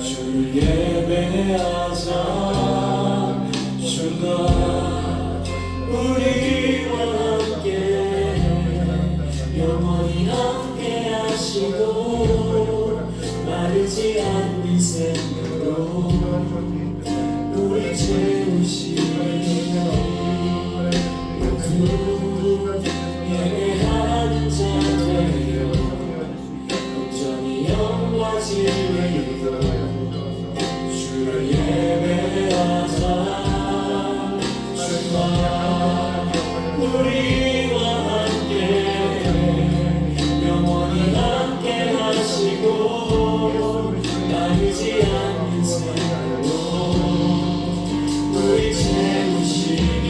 주를 예배하자. 주가 우리와 함께 영원히 함께 하시고 마르지 않는 샘으로 우리 채우시니 그 예배하는 자 되어 온전히 영과 진리로 주를 예배하자. 주가 우리와 함께 영원히 함께 하시고 마르지 않는 샘으로 우리 채우시니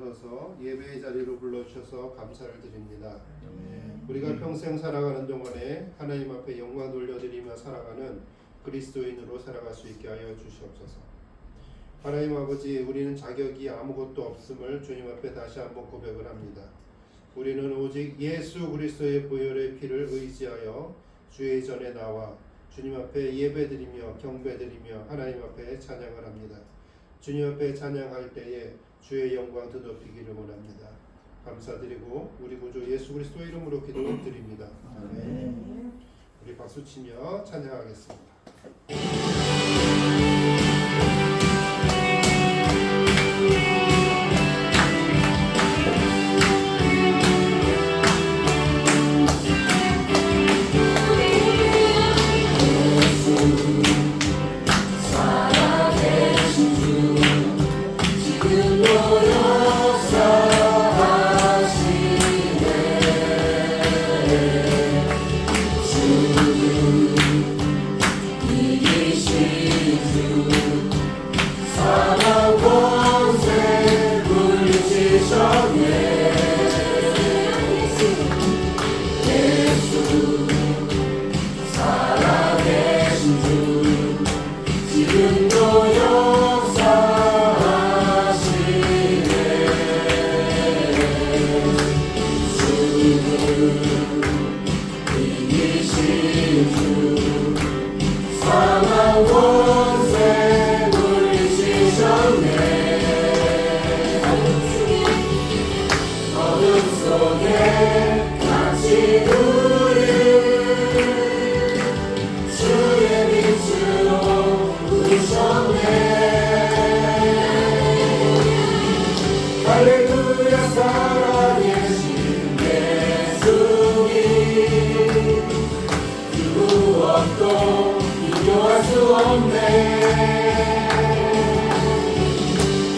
주셔서 예배의 자리로 불러주셔서 감사를 드립니다. 우리가 평생 살아가는 동안에 하나님 앞에 영광 돌려드리며 살아가는 그리스도인으로 살아갈 수 있게 하여 주시옵소서. 하나님 아버지, 우리는 자격이 아무것도 없음을 주님 앞에 다시 한번 고백을 합니다. 우리는 오직 예수 그리스도의 보혈의 피를 의지하여 주의 전에 나와 주님 앞에 예배드리며 경배드리며 하나님 앞에 찬양을 합니다. 주님 앞에 찬양할 때에 주의 영광 드높이기를 원합니다. 감사드리고 우리 구주 예수 그리스도 이름으로 기도드립니다. 아멘. 우리 박수치며 찬양하겠습니다.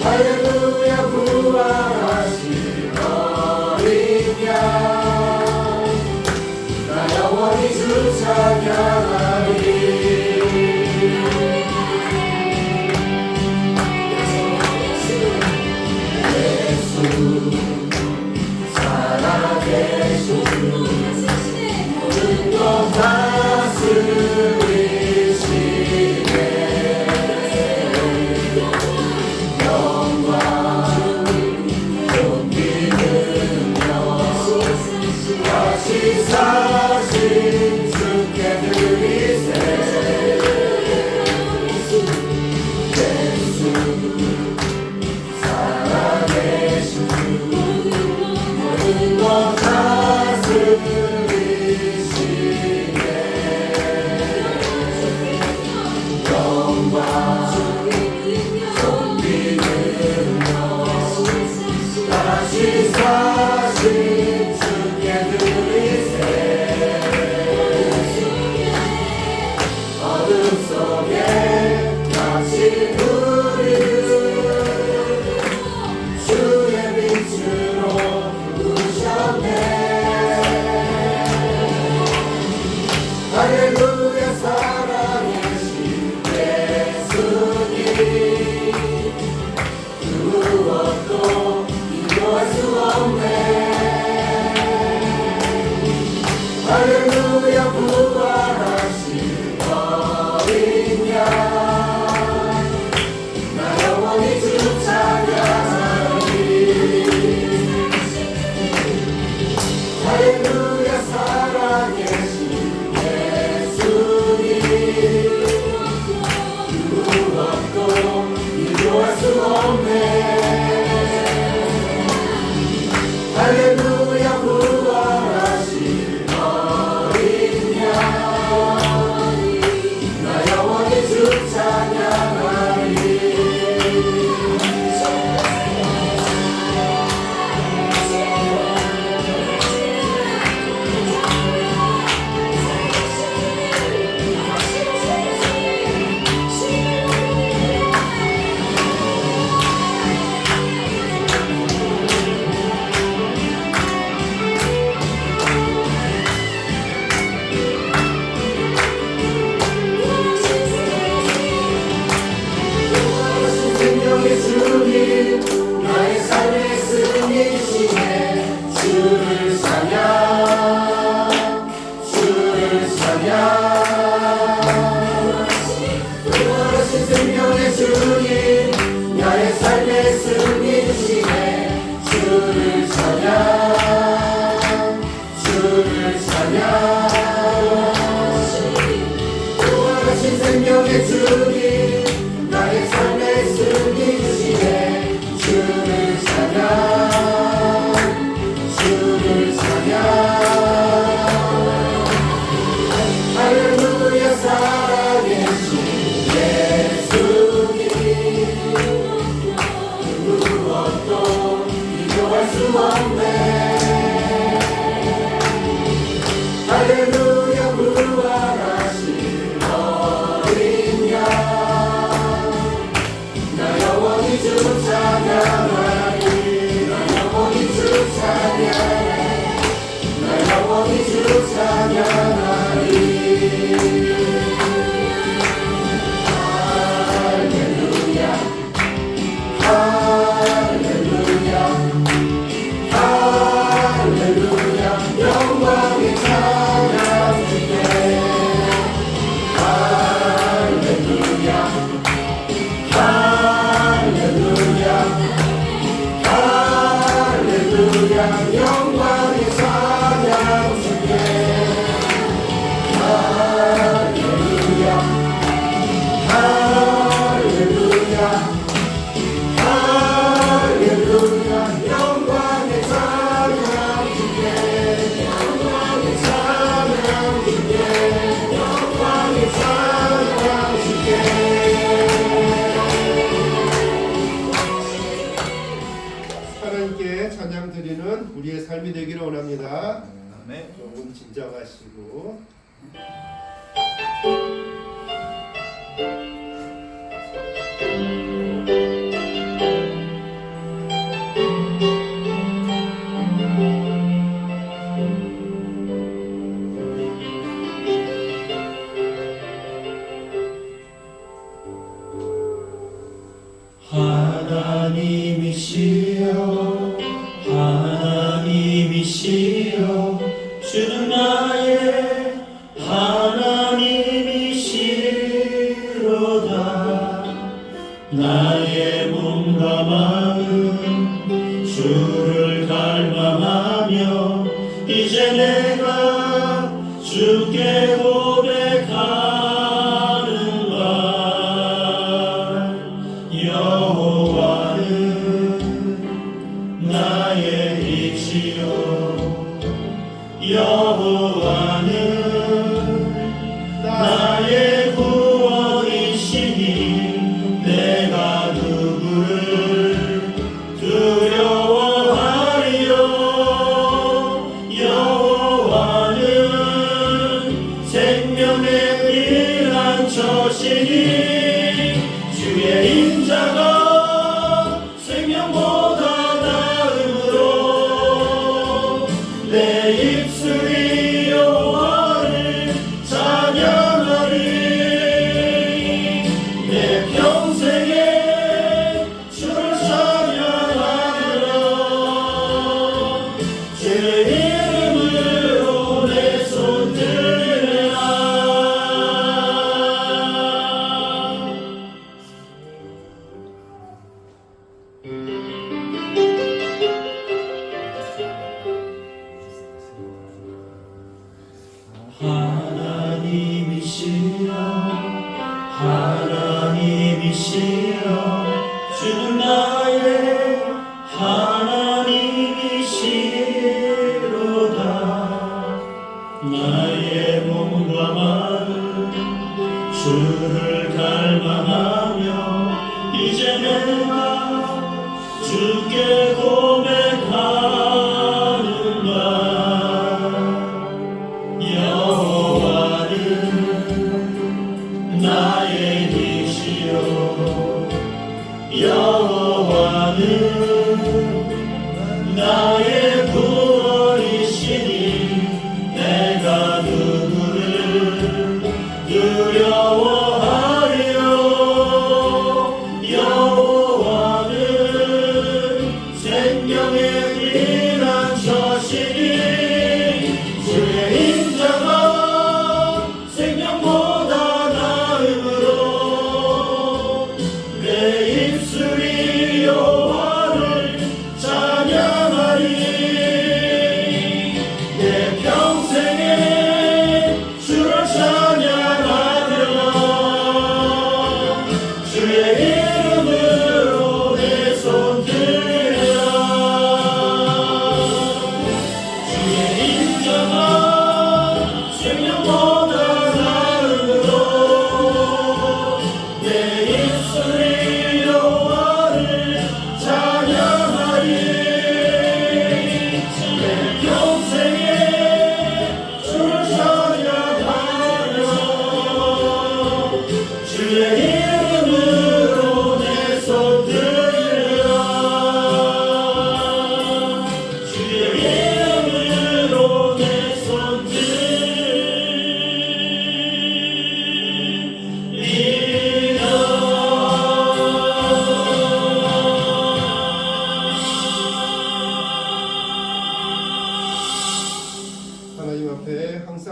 할렐루야 부활하신 어린 양 나 영원히 주 찬양하리 예수 살아계신 모든 것 다스리시네 다시 사신 주께 드리세 예수 살아계신 주 모든 것 다스리시네 영광 존귀 능력 다시 사신 주께 드리세 어둠 속에 갇힌 우리를 주의 빛으로 부으셨네 할렐루야 살아계신 예수님 그 무엇도 비교할 수 없네 나의 주님 나의 삶의 승리시네 주를 찬양 주를 찬양 할렐루야 살아계신 예수님 무엇도 비교할 수 없네 할렐루야 부활하신 어린 양 나 영원히 주 찬양하리 나 영원히 주 찬양하리 나 영원히 주 찬양하리 할렐루야 할렐루야 할렐루야 영광의 찬양 주께 할렐루야 할렐루야 할렐루야 영광의 찬양 주께 할렐루야 할렐루야 할렐루야 영광의 찬양 주께 영광의 찬양 주께 영광의 찬양 주께 하나님께 찬양 드리는 우리의 삶이 되기를 원합니다. 아멘. 조금 진정하시고 하나님이시여 하나님이시여 주는 나의 하나님이시로다 나의 몸과 마음 주를 갈망하며 이제 내가 주께 고백하는 말 여호와는 나의 이시요 여호와는 나의 구원이시니 내가 누구를 두려워하리요 여호와는 생명의 피난처시니 주의 인자가 생명보다 나음으로 내 입술이 여호와를 찬양하리 내 평생에 주를 찬양하리라 주의 이름으로 내 손 들리라 하나님이시여 하나님이시여 주는 나의 하나님이시로다 나의 몸과 마음 주를 갈망하며 이제 내가 주께 고백하는 바 여호와는 나의 이시요 여호와는 나의 구원이시니 내가 누구를 두려워하리요 여호와는 생명의 피난처시니 주의 인자가 생명보다 나음으로 내 입술이 여호와를 찬양하리 내 평생에 주를 찬양하리라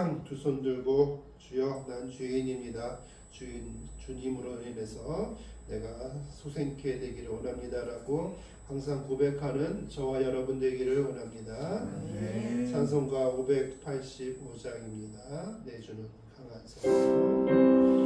항상 두 손 들고 주여 난 죄인입니다. 주님으로 인해서 내가 소생케 되기를 원합니다라고 항상 고백하는 저와 여러분 되기를 원합니다. 찬송가 585장입니다. 내주는 강한 사랑.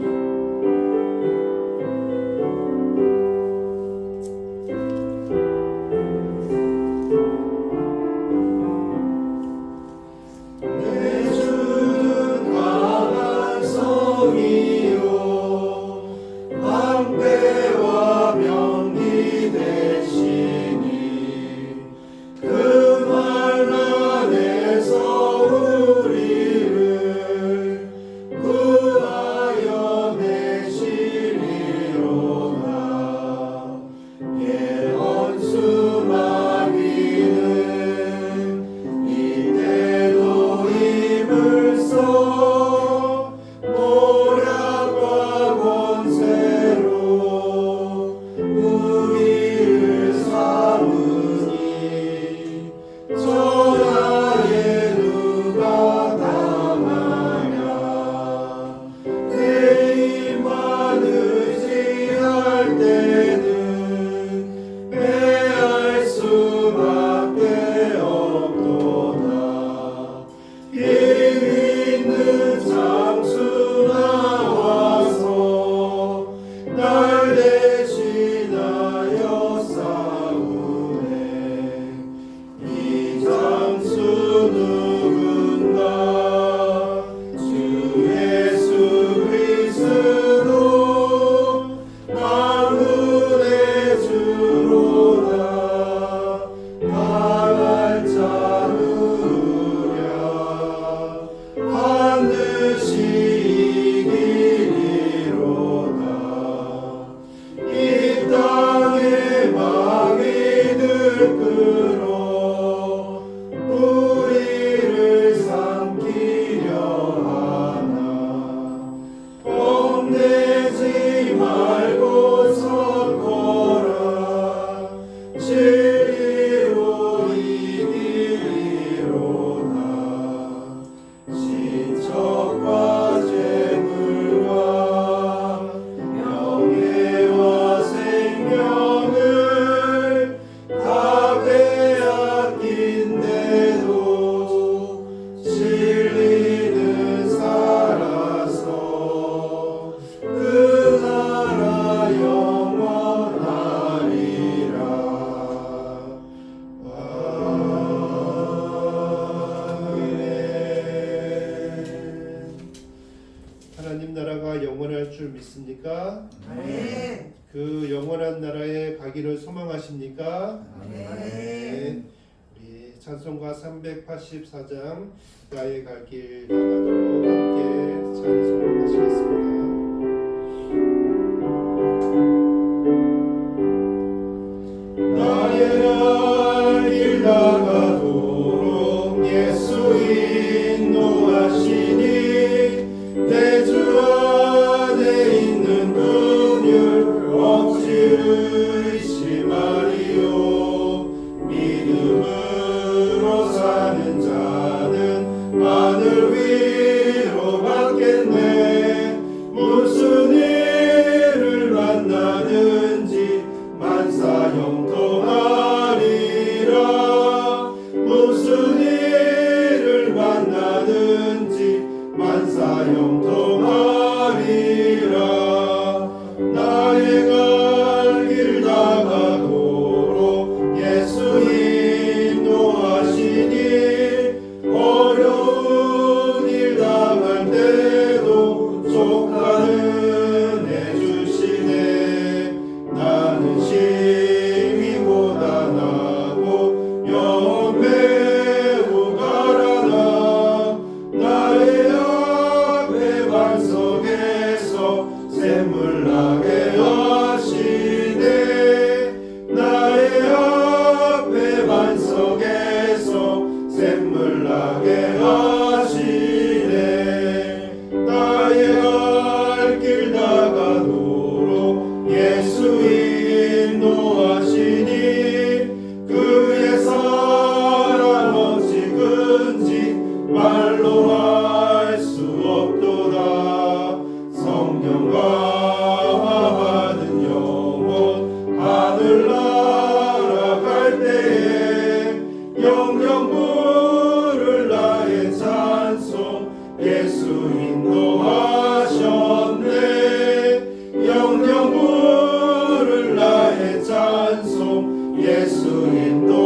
믿습니까? 네. 그 영원한 나라에 가기를 소망하십니까? 네. 우리 찬송가 384장 나의 갈 길 나가도록 함께 찬송하시겠습니다. 나의 갈 길 나가도록 예수 인도하시니 내 주 안에 있는 긍휼 없이 의심하리요. 믿음으로 사는 자는 하늘 위로 받겠네. 무슨 일을 만나든지 만사 형통하리라. 무슨 일을 만나든지 만사 형통하리라. 나의 갈 길 나가도록 예수 인도하시니 어려운 일 당할 때도 족하는 해주시네. 나는 심히 고단하고 영 매우 가라나. 나의 앞에 반석에서 샘물 나게 하시네. 나의 앞에 반석에서 샘물 나게 하시네. 나의 갈 길 나가도록 예수 인도하시니 그의 사랑 어찌 큰지 말로 영영 부를 나의 찬송 예수 인도하셨네 영영 부를 나의 찬송 예수 인도하셨네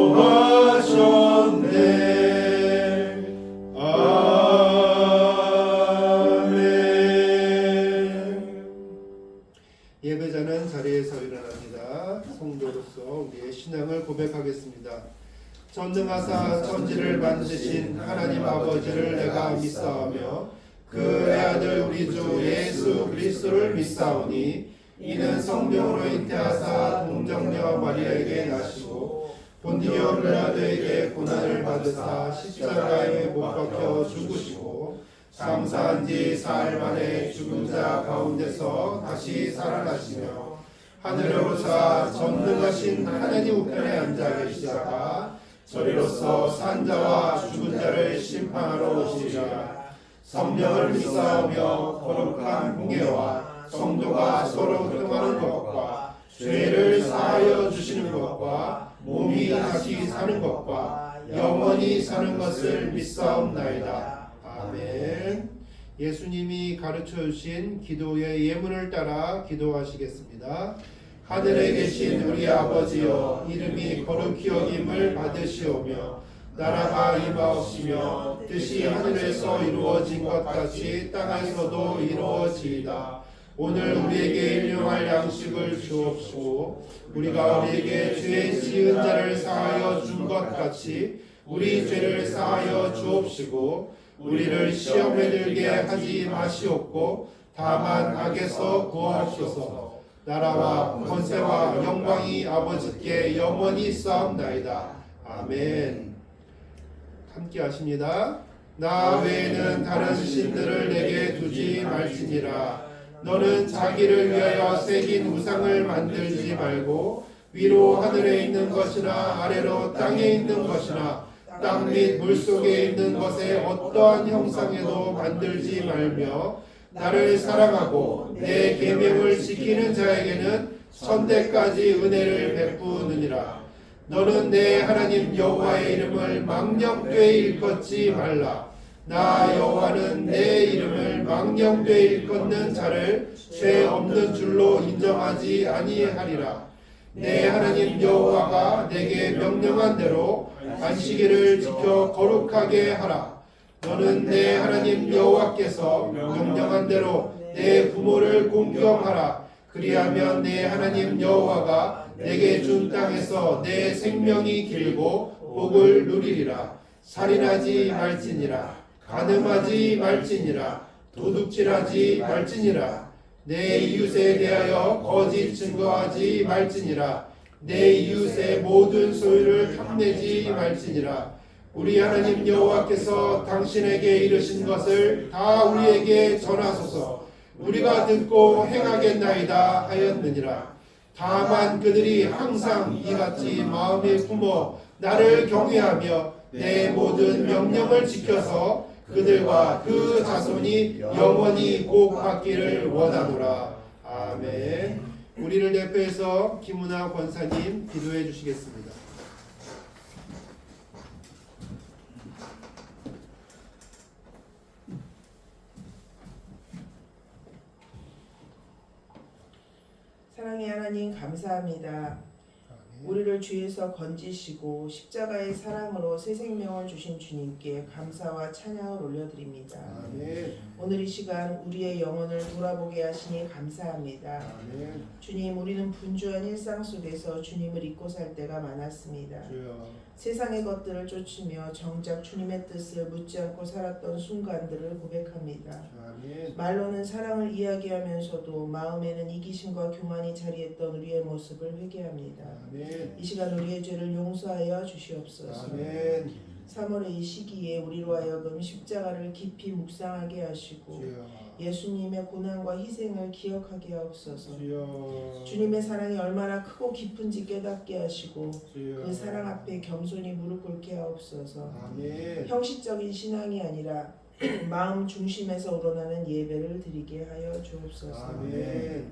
예배자는 자리에서 일어납니다. 성도로서 우리의 신앙을 고백하겠습니다. 전능하사 천지를 만드신 하나님 아버지를 내가 믿사오며 그의 아들 우리 주 예수 그리스도를 믿사오니 이는 성령으로 잉태하사 동정녀 마리아에게 나시고 본디오 빌라도에게 고난을 받으사 십자가에 못 박혀 죽으시고 장사한 지 사흘 만에 죽은 자 가운데서 다시 살아나시며 하늘에 오르사 전능하신 하나님 우편에 앉아 계시다가 저리로서 산자와 죽은 자를 심판하러 오시리라. 성령을 믿사오며 거룩한 공예와 성도가 서로 교통하는 것과 죄를 사하여 주시는 것과 몸이 다시 사는 것과 영원히 사는 것을 믿사옵나이다. 아멘. 예수님이 가르쳐 주신 기도의 예문을 따라 기도하시겠습니다. 하늘에 계신 우리 아버지여 이름이 거룩히 여김을 받으시오며 나라가 임하옵시며 뜻이 하늘에서 이루어진 것 같이 땅에서도 이루어지이다. 오늘 우리에게 일용할 양식을 주옵시고 우리가 우리에게 죄 지은 자를 사하여 준 것 같이 우리 죄를 사하여 주옵시고 우리를 시험에 들게 하지 마시옵고 다만 악에서 구하옵소서. 나라와 권세와 영광이 아버지께 영원히 있사옵나이다. 아멘. 함께 하십니다. 나 외에는 다른 신들을 내게 두지 말지니라. 너는 자기를 위하여 새긴 우상을 만들지 말고 위로 하늘에 있는 것이나 아래로 땅에 있는 것이나 땅 및 물속에 있는 것에 어떠한 형상에도 만들지 말며 나를 사랑하고 내 계명을 지키는 자에게는 천대까지 은혜를 베푸느니라. 너는 내 하나님 여호와의 이름을 망령되이 일컫지 말라. 나 여호와는 내 이름을 망령되이 일컫는 자를 죄 없는 줄로 인정하지 아니하리라. 내 하나님 여호와가 내게 명령한 대로 안식일을 지켜 거룩하게 하라. 너는 내 하나님 여호와께서 명령한 대로 내 부모를 공경하라. 그리하면 내 하나님 여호와가 내게 준 땅에서 내 생명이 길고 복을 누리리라. 살인하지 말지니라. 간음하지 말지니라. 도둑질하지 말지니라. 내 이웃에 대하여 거짓 증거하지 말지니라. 내 이웃의 모든 소유를 탐내지 말지니라. 우리 하나님 여호와께서 당신에게 이르신 것을 다 우리에게 전하소서. 우리가 듣고 행하겠나이다 하였느니라. 다만 그들이 항상 이같이 마음에 품어 나를 경외하며 내 모든 명령을 지켜서 그들과 그 자손이 영원히 복 받기를 원하노라. 아멘. 우리를 대표해서 김은하 권사님 기도해 주시겠습니다. 사랑의 하나님 감사합니다. 우리를 죄에서 건지시고 십자가의 사랑으로 새 생명을 주신 주님께 감사와 찬양을 올려드립니다. 아멘. 오늘 이 시간 우리의 영혼을 돌아보게 하시니 감사합니다. 아멘. 주님, 우리는 분주한 일상 속에서 주님을 잊고 살 때가 많았습니다. 주여. 세상의 것들을 쫓으며 정작 주님의 뜻을 묻지 않고 살았던 순간들을 고백합니다. 아멘. 말로는 사랑을 이야기하면서도 마음에는 이기심과 교만이 자리했던 우리의 모습을 회개합니다. 아멘. 이 시간 우리의 죄를 용서하여 주시옵소서. 아멘. 3월의 이 시기에 우리로 하여금 십자가를 깊이 묵상하게 하시고 주여. 예수님의 고난과 희생을 기억하게 하옵소서. 주여. 주님의 사랑이 얼마나 크고 깊은지 깨닫게 하시고 주여. 그 사랑 앞에 겸손히 무릎 꿇게 하옵소서. 아멘. 형식적인 신앙이 아니라 마음 중심에서 우러나는 예배를 드리게 하여 주옵소서. 아멘.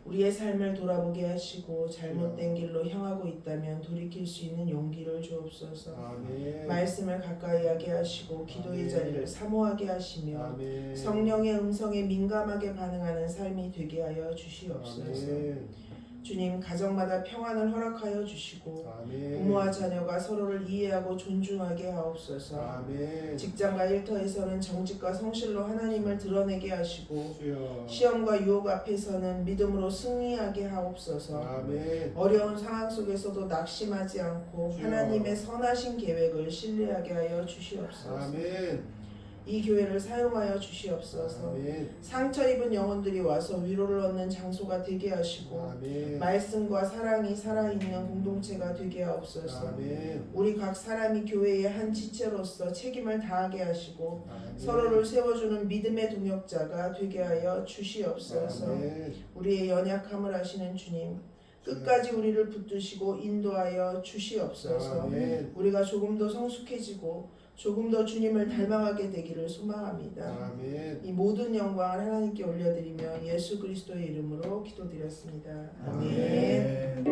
우리의 삶을 돌아보게 하시고 잘못된 길로 향하고 있다면 돌이킬 수 있는 용기를 주옵소서. 아멘. 말씀을 가까이 하게 하시고 기도의 아멘. 자리를 사모하게 하시며 아멘. 성령의 음성에 민감하게 반응하는 삶이 되게 하여 주시옵소서. 아멘. 주님, 가정마다 평안을 허락하여 주시고 아멘. 부모와 자녀가 서로를 이해하고 존중하게 하옵소서. 아멘. 직장과 일터에서는 정직과 성실로 하나님을 드러내게 하시고 주여. 시험과 유혹 앞에서는 믿음으로 승리하게 하옵소서. 아멘. 어려운 상황 속에서도 낙심하지 않고 주여. 하나님의 선하신 계획을 신뢰하게 하여 주시옵소서. 아멘. 이 교회를 사용하여 주시옵소서. 아멘. 상처 입은 영혼들이 와서 위로를 얻는 장소가 되게 하시고 아멘. 말씀과 사랑이 살아있는 공동체가 되게 하옵소서. 아멘. 우리 각 사람이 교회의 한 지체로서 책임을 다하게 하시고 아멘. 서로를 세워주는 믿음의 동역자가 되게 하여 주시옵소서. 아멘. 우리의 연약함을 아시는 주님, 끝까지 우리를 붙드시고 인도하여 주시옵소서. 아멘. 우리가 조금 더 성숙해지고 조금 더 주님을 닮아가게 되기를 소망합니다. 아멘. 이 모든 영광을 하나님께 올려드리며 예수 그리스도의 이름으로 기도드렸습니다. 아멘.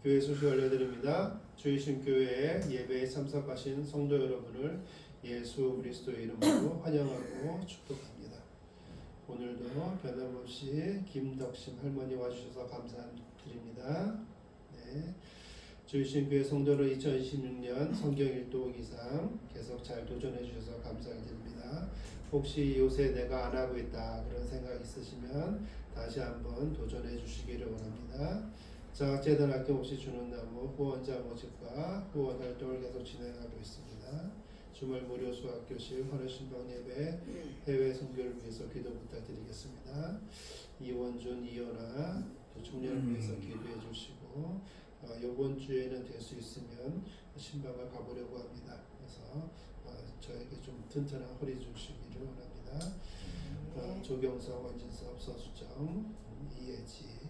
교회 소식 알려드립니다. 주이신 교회에 예배에 참석하신 성도 여러분을 예수 그리스도의 이름으로 환영하고 축복합니다. 오늘도 변함없이 김덕심 할머니 와주셔서 감사드립니다. 네. 주이신 교회 성도로 2026년 성경 일독 이상 계속 잘 도전해 주셔서 감사드립니다. 혹시 요새 내가 안 하고 있다 그런 생각 있으시면 다시 한번 도전해 주시기를 원합니다. 장학재단 아낌없이 주는 나무 후원자 모집과 후원 활동을 계속 진행하고 있습니다. 주말 무료 수학교실 헌혈신방 예배 해외 선교를 위해서 기도 부탁드리겠습니다. 이원준, 이연아 청년을 위해서 기도해 주시고 이번 주에는 될 수 있으면 신방을 가보려고 합니다. 그래서 저에게 좀 튼튼한 허리 주시기를 원합니다. 조경석, 원진섭, 서수정, 이혜지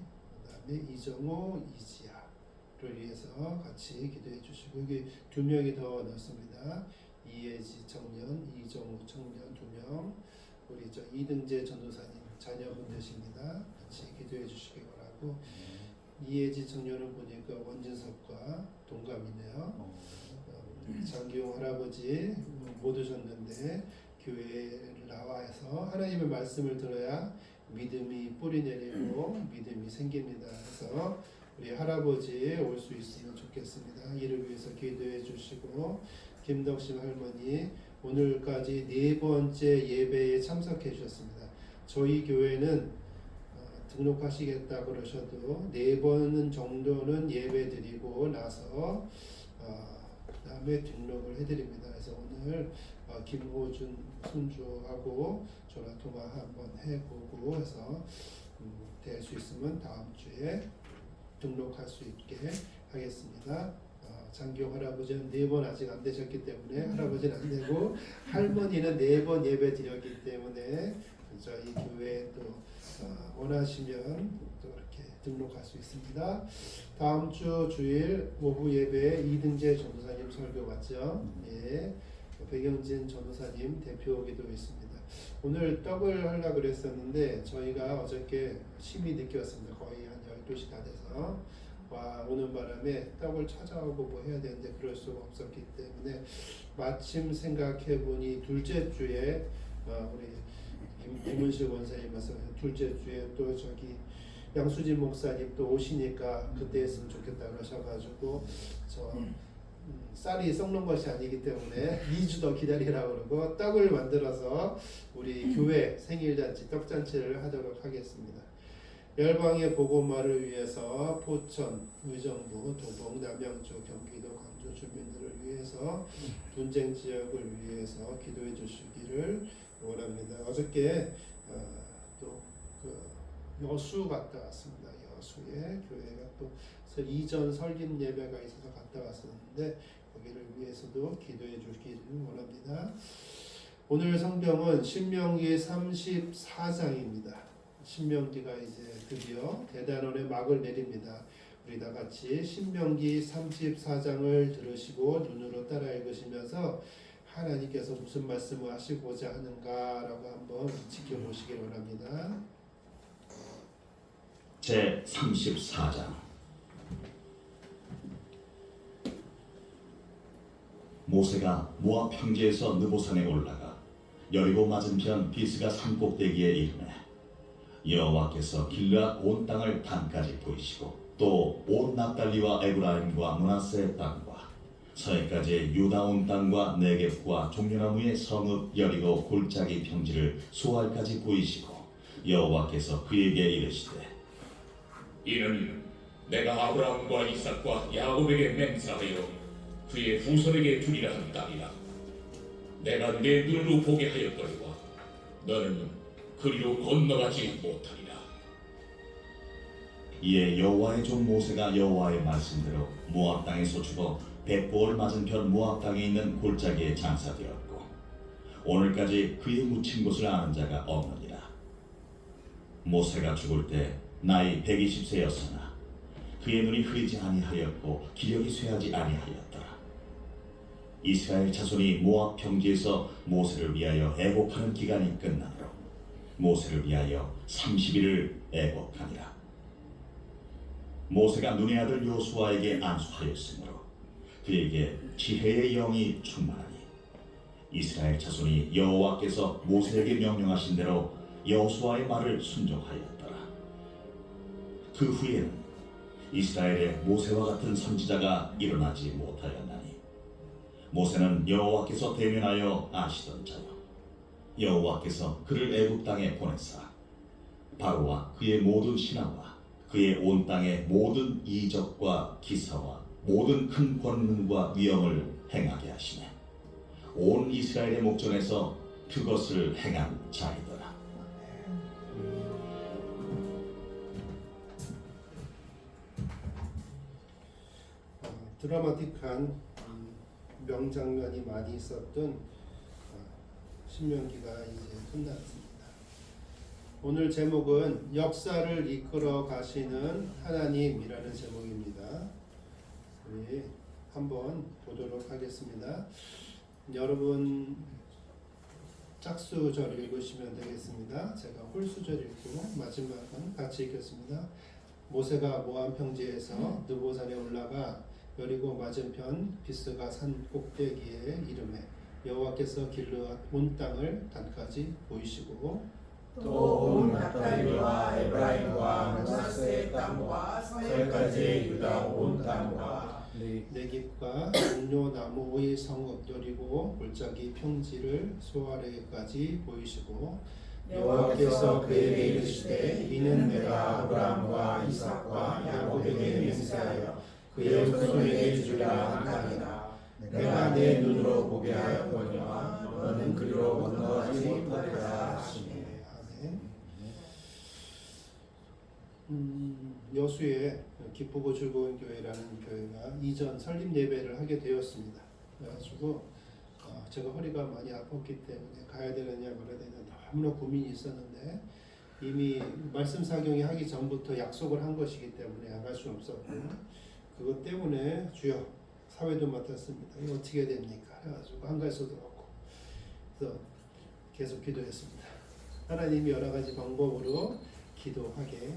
이정호, 이지아를 위해서 같이 기도해 주시고 여기 2명이 더 넣습니다. 이혜지 청년, 이정호 청년 2명 우리 이등재 전도사님 자녀분들이십니다. 같이 기도해 주시기 바라고 이혜지 청년을 보니까 원진섭과 동갑이네요. 장기용 할아버지 못 오셨는데 교회를 나와서 하나님의 말씀을 들어야 믿음이 뿌리 내리고 믿음이 생깁니다. 그래서 우리 할아버지 올 수 있으면 좋겠습니다. 이를 위해서 기도해 주시고 김덕심 할머니 오늘까지 4번째 예배에 참석해 주셨습니다. 저희 교회는 등록하시겠다 그러셔도 4번 정도는 예배 드리고 나서 그다음에 등록을 해드립니다. 그래서 오늘 김호준 손주하고 전화 통화 한번 해보고 해서 될 수 있으면 다음 주에 등록할 수 있게 하겠습니다. 장기용 할아버지는 4번 아직 안 되셨기 때문에 할아버지는 안 되고 할머니는 4번 예배 드렸기 때문에 저희 교회에 또 원하시면 또 이렇게 등록할 수 있습니다. 다음 주 주일 오후 예배에 이등재 전도사님 설교 맞죠? 예. 백영진 전도사님 대표 기도 있습니다. 오늘 떡을 하려고 그랬었는데 저희가 어저께 심히 늦게 왔습니다. 거의 한 12시 다 돼서 오는 바람에 떡을 찾아오고 뭐 해야 되는데 그럴 수가 없었기 때문에 마침 생각해보니 둘째 주에 우리 김은실 원사님 와서 둘째 주에 또 양수진 목사님 또 오시니까 그때 했으면 좋겠다 그러셔가지고 쌀이 썩는 것이 아니기 때문에 2주 더 기다리라고 그러고 떡을 만들어서 우리 교회 생일잔치 떡잔치를 하도록 하겠습니다. 열방의 복음화를 위해서 포천, 의정부, 도봉, 남양주, 경기도, 광주 주민들을 위해서 분쟁 지역을 위해서 기도해 주시기를 원합니다. 어저께 또그 여수 갔다 왔습니다. 여수에 교회가 또 이전 설립 예배가 있어서 갔다 왔었는데 거기를 위해서도 기도해 주시기를 원합니다. 오늘 성경은 신명기 34장입니다. 신명기가 이제 드디어 대단원의 막을 내립니다. 우리 다 같이 신명기 34장을 들으시고 눈으로 따라 읽으시면서 하나님께서 무슨 말씀을 하시고자 하는가라고 한번 지켜보시기 원합니다. 제 34장. 모세가 모압 평지에서 느보산에 올라가 여리고 맞은편 비스가 산 꼭대기에 이르매 여호와께서 길르앗 온 땅을 단까지 보이시고 또 온 납달리와 에브라임과 므낫세의 땅과 서해까지의 유다 온 땅과 네겝과 종려나무의 성읍 여리고 골짜기 평지를 소알까지 보이시고 여호와께서 그에게 이르시되 이는 내가 아브라함과 이삭과 야곱에게 맹세하여 그의 후손에게 주리라 한 땅이라. 내가 내 눈으로 보게 하였거니와 너는 그리로 건너가지 못하리라. 이에 여호와의 종 모세가 여호와의 말씀대로 모압 땅에서 죽어 벳보을 맞은편 모압 땅에 있는 골짜기에 장사되었고 오늘까지 그의 묻힌 곳을 아는 자가 없느니라. 모세가 죽을 때 나이 120세였으나 그의 눈이 흐리지 아니하였고 기력이 쇠하지 아니하였더라. 이스라엘 자손이 모압 평지에서 모세를 위하여 애곡하는 기간이 끝나므로 모세를 위하여 30일을 애곡하니라. 모세가 눈의 아들 요수아에게 안수하였으므로 그에게 지혜의 영이 충만하니 이스라엘 자손이 여호와께서 모세에게 명령하신 대로 여호수아의 말을 순종하였더라. 그 후에는 이스라엘에 모세와 같은 선지자가 일어나지 못하였나니 모세는 여호와께서 대면하여 아시던 자요 여호와께서 그를 애굽 땅에 보내사 바로와 그의 모든 신하와 그의 온 땅의 모든 이적과 기사와 모든 큰 권능과 위엄을 행하게 하시네 온 이스라엘의 목전에서 그것을 행한 자이더라. 드라마틱한 명장면이 많이 있었던 신명기가 이제 끝났습니다. 오늘 제목은 역사를 이끌어 가시는 하나님이라는 제목입니다. 우리 한번 보도록 하겠습니다. 여러분 짝수절 읽으시면 되겠습니다. 제가 홀수절 읽고 마지막은 같이 읽겠습니다. 모세가 모압 평지에서 느보산에 올라가 여리고 맞은편 비스가 산 꼭대기에 이르매 여호와께서 길르앗 온 땅을 단까지 보이시고 또 온 납달리와 에브라임과 므낫세의 땅과 서해까지 유다 온 땅과 네겝과 종려나무의 성읍 여리고 골짜기 평지를 소아레까지 보이시고 여호와께서 그에게 이르시되 이는 내가 아브라함과 이삭과 야곱에게 맹세하여 그의 후손에게 주리라 한 땅이다. 내가 내 눈으로 보게 하였거니와 너는 그리로 건너가지 못하리라 하시니. 여수에 기쁘고 즐거운 교회라는 교회가 이전 설립 예배를 하게 되었습니다. 그래가지고 제가 허리가 많이 아팠기 때문에 가야 되느냐 말아야 되느냐 너무나 고민이 있었는데 이미 말씀 사경이 하기 전부터 약속을 한 것이기 때문에 안 갈 수 없었고 그것 때문에 주여 사회도 맡았습니다. 이거 어떻게 해야 됩니까? 그래가지고 안 갈 수도 없고 그래서 계속 기도했습니다. 하나님이 여러 가지 방법으로 기도하게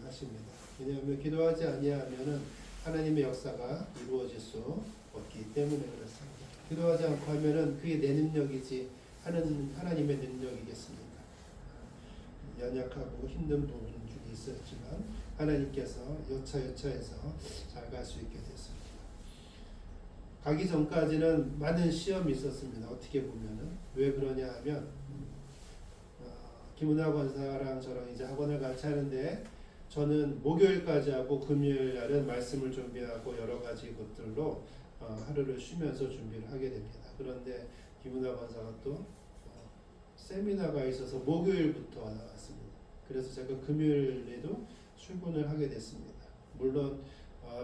하십니다. 왜냐하면 기도하지 아니하면은 하나님의 역사가 이루어질 수 없기 때문에 그렇습니다. 기도하지 않고 하면은 그게 내 능력이지 하나님의 능력이겠습니까? 연약하고 힘든 부분이 있었지만 하나님께서 여차여차해서 잘 갈 수 있게 됐습니다. 가기 전까지는 많은 시험이 있었습니다. 어떻게 보면은 왜 그러냐 하면 김은하 권사랑 저랑 이제 학원을 같이 하는데 저는 목요일까지 하고 금요일 날은 말씀을 준비하고 여러 가지 것들로 하루를 쉬면서 준비를 하게 됩니다. 그런데 김은하 권사가 또 세미나가 있어서 목요일부터 왔습니다. 그래서 제가 금요일에도 출근을 하게 됐습니다. 물론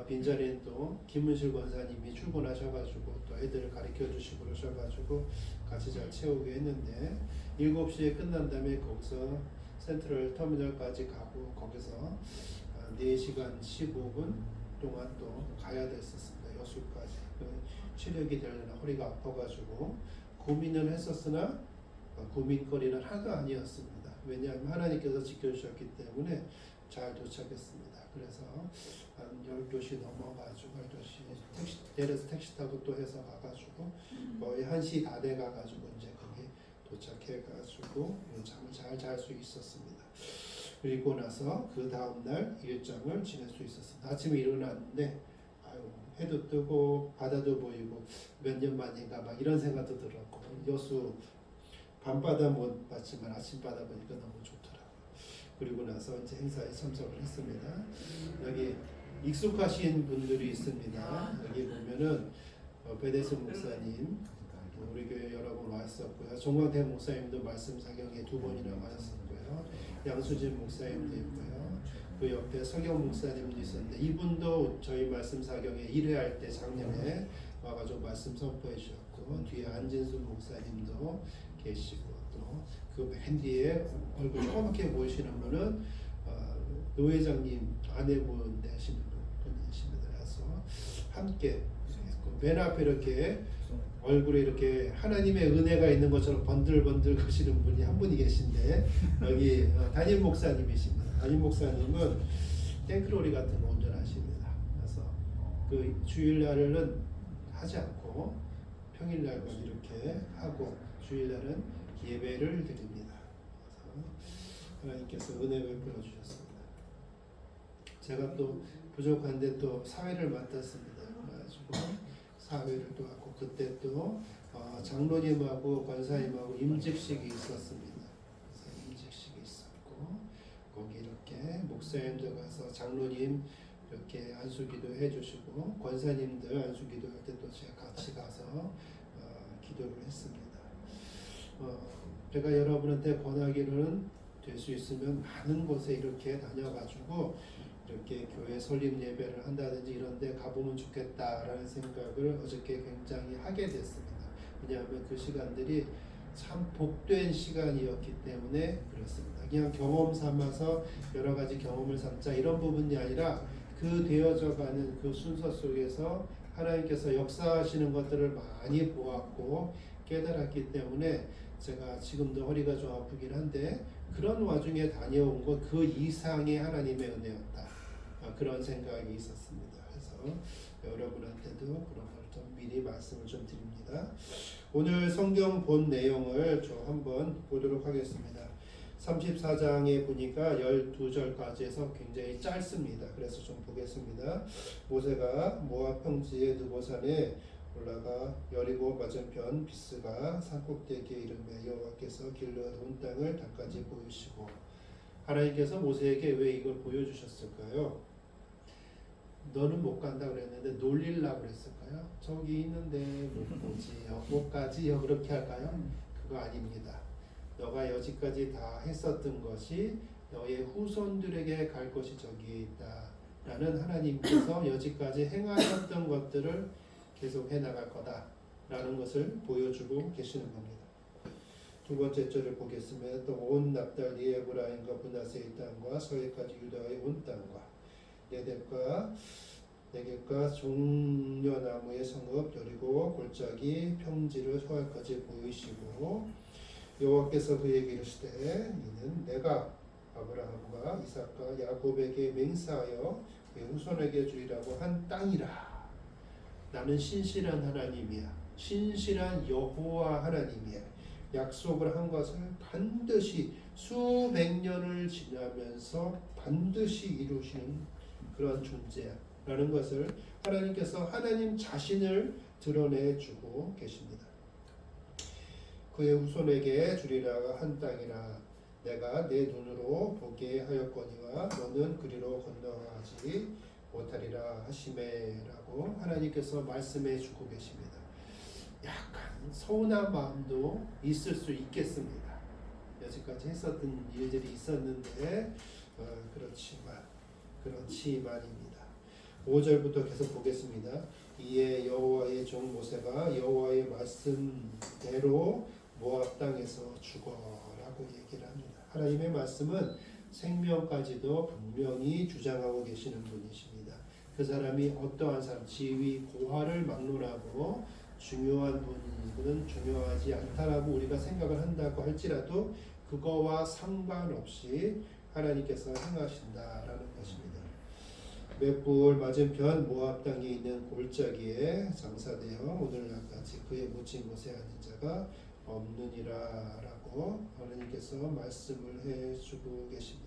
빈자리는 또 김은실 권사님이 출근하셔가지고 또 애들을 가르쳐 주시고 그러셔가지고 같이 잘 채우게 했는데 7시에 끝난 다음에 거기서 센트럴 터미널까지 가고 거기서 4시간 15분 동안 또 가야 됐었습니다. 여수까지. 체력이 되려나 허리가 아파가지고 고민을 했었으나 고민거리는 하나도 아니었습니다. 왜냐하면 하나님께서 지켜주셨기 때문에 잘 도착했습니다. 그래서 한 12시 넘어가지고 12시 내려서 택시 타고 또 해서 가가지고 거의 1시 다 돼가가지고 이제 거기 도착해가지고 잠을 잘 잘 수 있었습니다. 그리고 나서 그 다음날 일정을 지낼 수 있었습니다. 아침에 일어났는데 해도 뜨고 바다도 보이고 몇 년 만인가 막 이런 생각도 들었고 여수 밤바다 못 봤지만 아침바다 보니까 너무 좋더라고요. 그리고 나서 이제 행사에 참석을 했습니다. 여기 익숙하신 분들이 있습니다. 여기 보면은 베데스 목사님, 우리 교회 여러 번 왔었고요. 종광태 목사님도 말씀 사경에 2번이나 와셨었고요. 양수진 목사님도 있고요. 그 옆에 서경 목사님도 있었는데 이분도 저희 말씀 사경에 1회 할 때 작년에 와가지고 말씀 선포해 주셨고 뒤에 안진순 목사님도 계시고 또 그 맨 뒤에 얼굴 조그맣게 보이시는 분은 노 회장님 아내분 되시는 분이십니다. 그래서 함께 맨 앞에 이렇게 얼굴에 이렇게 하나님의 은혜가 있는 것처럼 번들번들 거시는 분이 한 분이 계신데 여기 담임 목사님이십니다. 담임 목사님은 탱크로리 같은 거 운전하십니다. 그래서 그 주일날은 하지 않고 평일날만 이렇게 하고 주일날은 예배를 드립니다. 그래서 하나님께서 은혜 베풀어 주셨습니다. 제가 또 부족한데 또 사회를 맡았습니다. 그래가지고 사회를 또 하고 그때 또 장로님하고 권사님하고 임직식이 있었습니다. 그래서 임직식이 있었고 거기 이렇게 목사님들 가서 장로님 이렇게 안수기도 해주시고 권사님들 안수기도 할 때 또 제가 같이 가서 기도를 했습니다. 제가 여러분한테 권하기로는 될 수 있으면 많은 곳에 이렇게 다녀가지고 이렇게 교회 설립 예배를 한다든지 이런 데 가보면 좋겠다라는 생각을 어저께 굉장히 하게 됐습니다. 왜냐하면 그 시간들이 참 복된 시간이었기 때문에 그렇습니다. 그냥 경험 삼아서 여러 가지 경험을 삼자 이런 부분이 아니라 그 되어져가는 그 순서 속에서 하나님께서 역사하시는 것들을 많이 보았고 깨달았기 때문에 제가 지금도 허리가 좀 아프긴 한데 그런 와중에 다녀온 것 그 이상의 하나님의 은혜였다. 그런 생각이 있었습니다. 그래서 여러분한테도 그런 걸 좀 미리 말씀을 좀 드립니다. 오늘 성경 본 내용을 좀 한번 보도록 하겠습니다. 34장에 보니까 12절까지 해서 굉장히 짧습니다. 그래서 좀 보겠습니다. 모세가 모압 평지의 느보산에 올라가 여리고 맞은편 비스가 산꼭대기에 이르매 여호와께서 길르앗 온 땅을 다까지 보이시고 하나님께서 모세에게 왜 이걸 보여주셨을까요? 너는 못 간다 그랬는데 놀리려고 그랬을까요? 저기 있는데 못 보지요, 못 가지요 그렇게 할까요? 그거 아닙니다. 너가 여지까지 다 했었던 것이 너의 후손들에게 갈 것이 저기에 있다 라는 하나님께서 여지까지 행하셨던 것들을 계속 해나갈 거다 라는 것을 보여주고 계시는 겁니다. 두 번째 절을 보겠습니다. 또 온 납달리 에브라임과 브나세의 땅과 서해까지 유다의 온 땅과 네겝과 종려나무의 성읍 여리고 골짜기 평지를 서해까지 보이시고 여호와께서 그에게 이르시되 이는 내가 아브라함과 이삭과 야곱에게 맹세하여 그의 후손에게 주리라고 한 땅이라. 나는 신실한 하나님이야. 신실한 여호와 하나님이야. 약속을 한 것을 반드시 수백 년을 지나면서 반드시 이루시는 그런 존재야 라는 것을 하나님께서 하나님 자신을 드러내주고 계십니다. 그의 후손에게 주리라 한 땅이라. 내가 내 눈으로 보게 하였거니와 너는 그리로 건너가지 못하리라 하시매라고 하나님께서 말씀해 주고 계십니다. 약간 서운한 마음도 있을 수 있겠습니다. 여지까지 했었던 일들이 있었는데 그렇지만입니다. 5절부터 계속 보겠습니다. 이에 여호와의 종 모세가 여호와의 말씀대로 모압 땅에서 죽어라고 얘기를 합니다. 하나님의 말씀은 생명까지도 분명히 주장하고 계시는 분이십니다. 그 사람이 어떠한 사람, 지위, 고하를 막론하고 중요한 분이든 중요하지 않다라고 우리가 생각을 한다고 할지라도 그거와 상관없이 하나님께서 행하신다라는 것입니다. 벳부올 맞은편 모압 땅에 있는 골짜기에 장사되어 오늘날까지 그의 묻힌 곳에 앉은 자가 없느니라라고 하나님께서 말씀을 해주고 계십니다.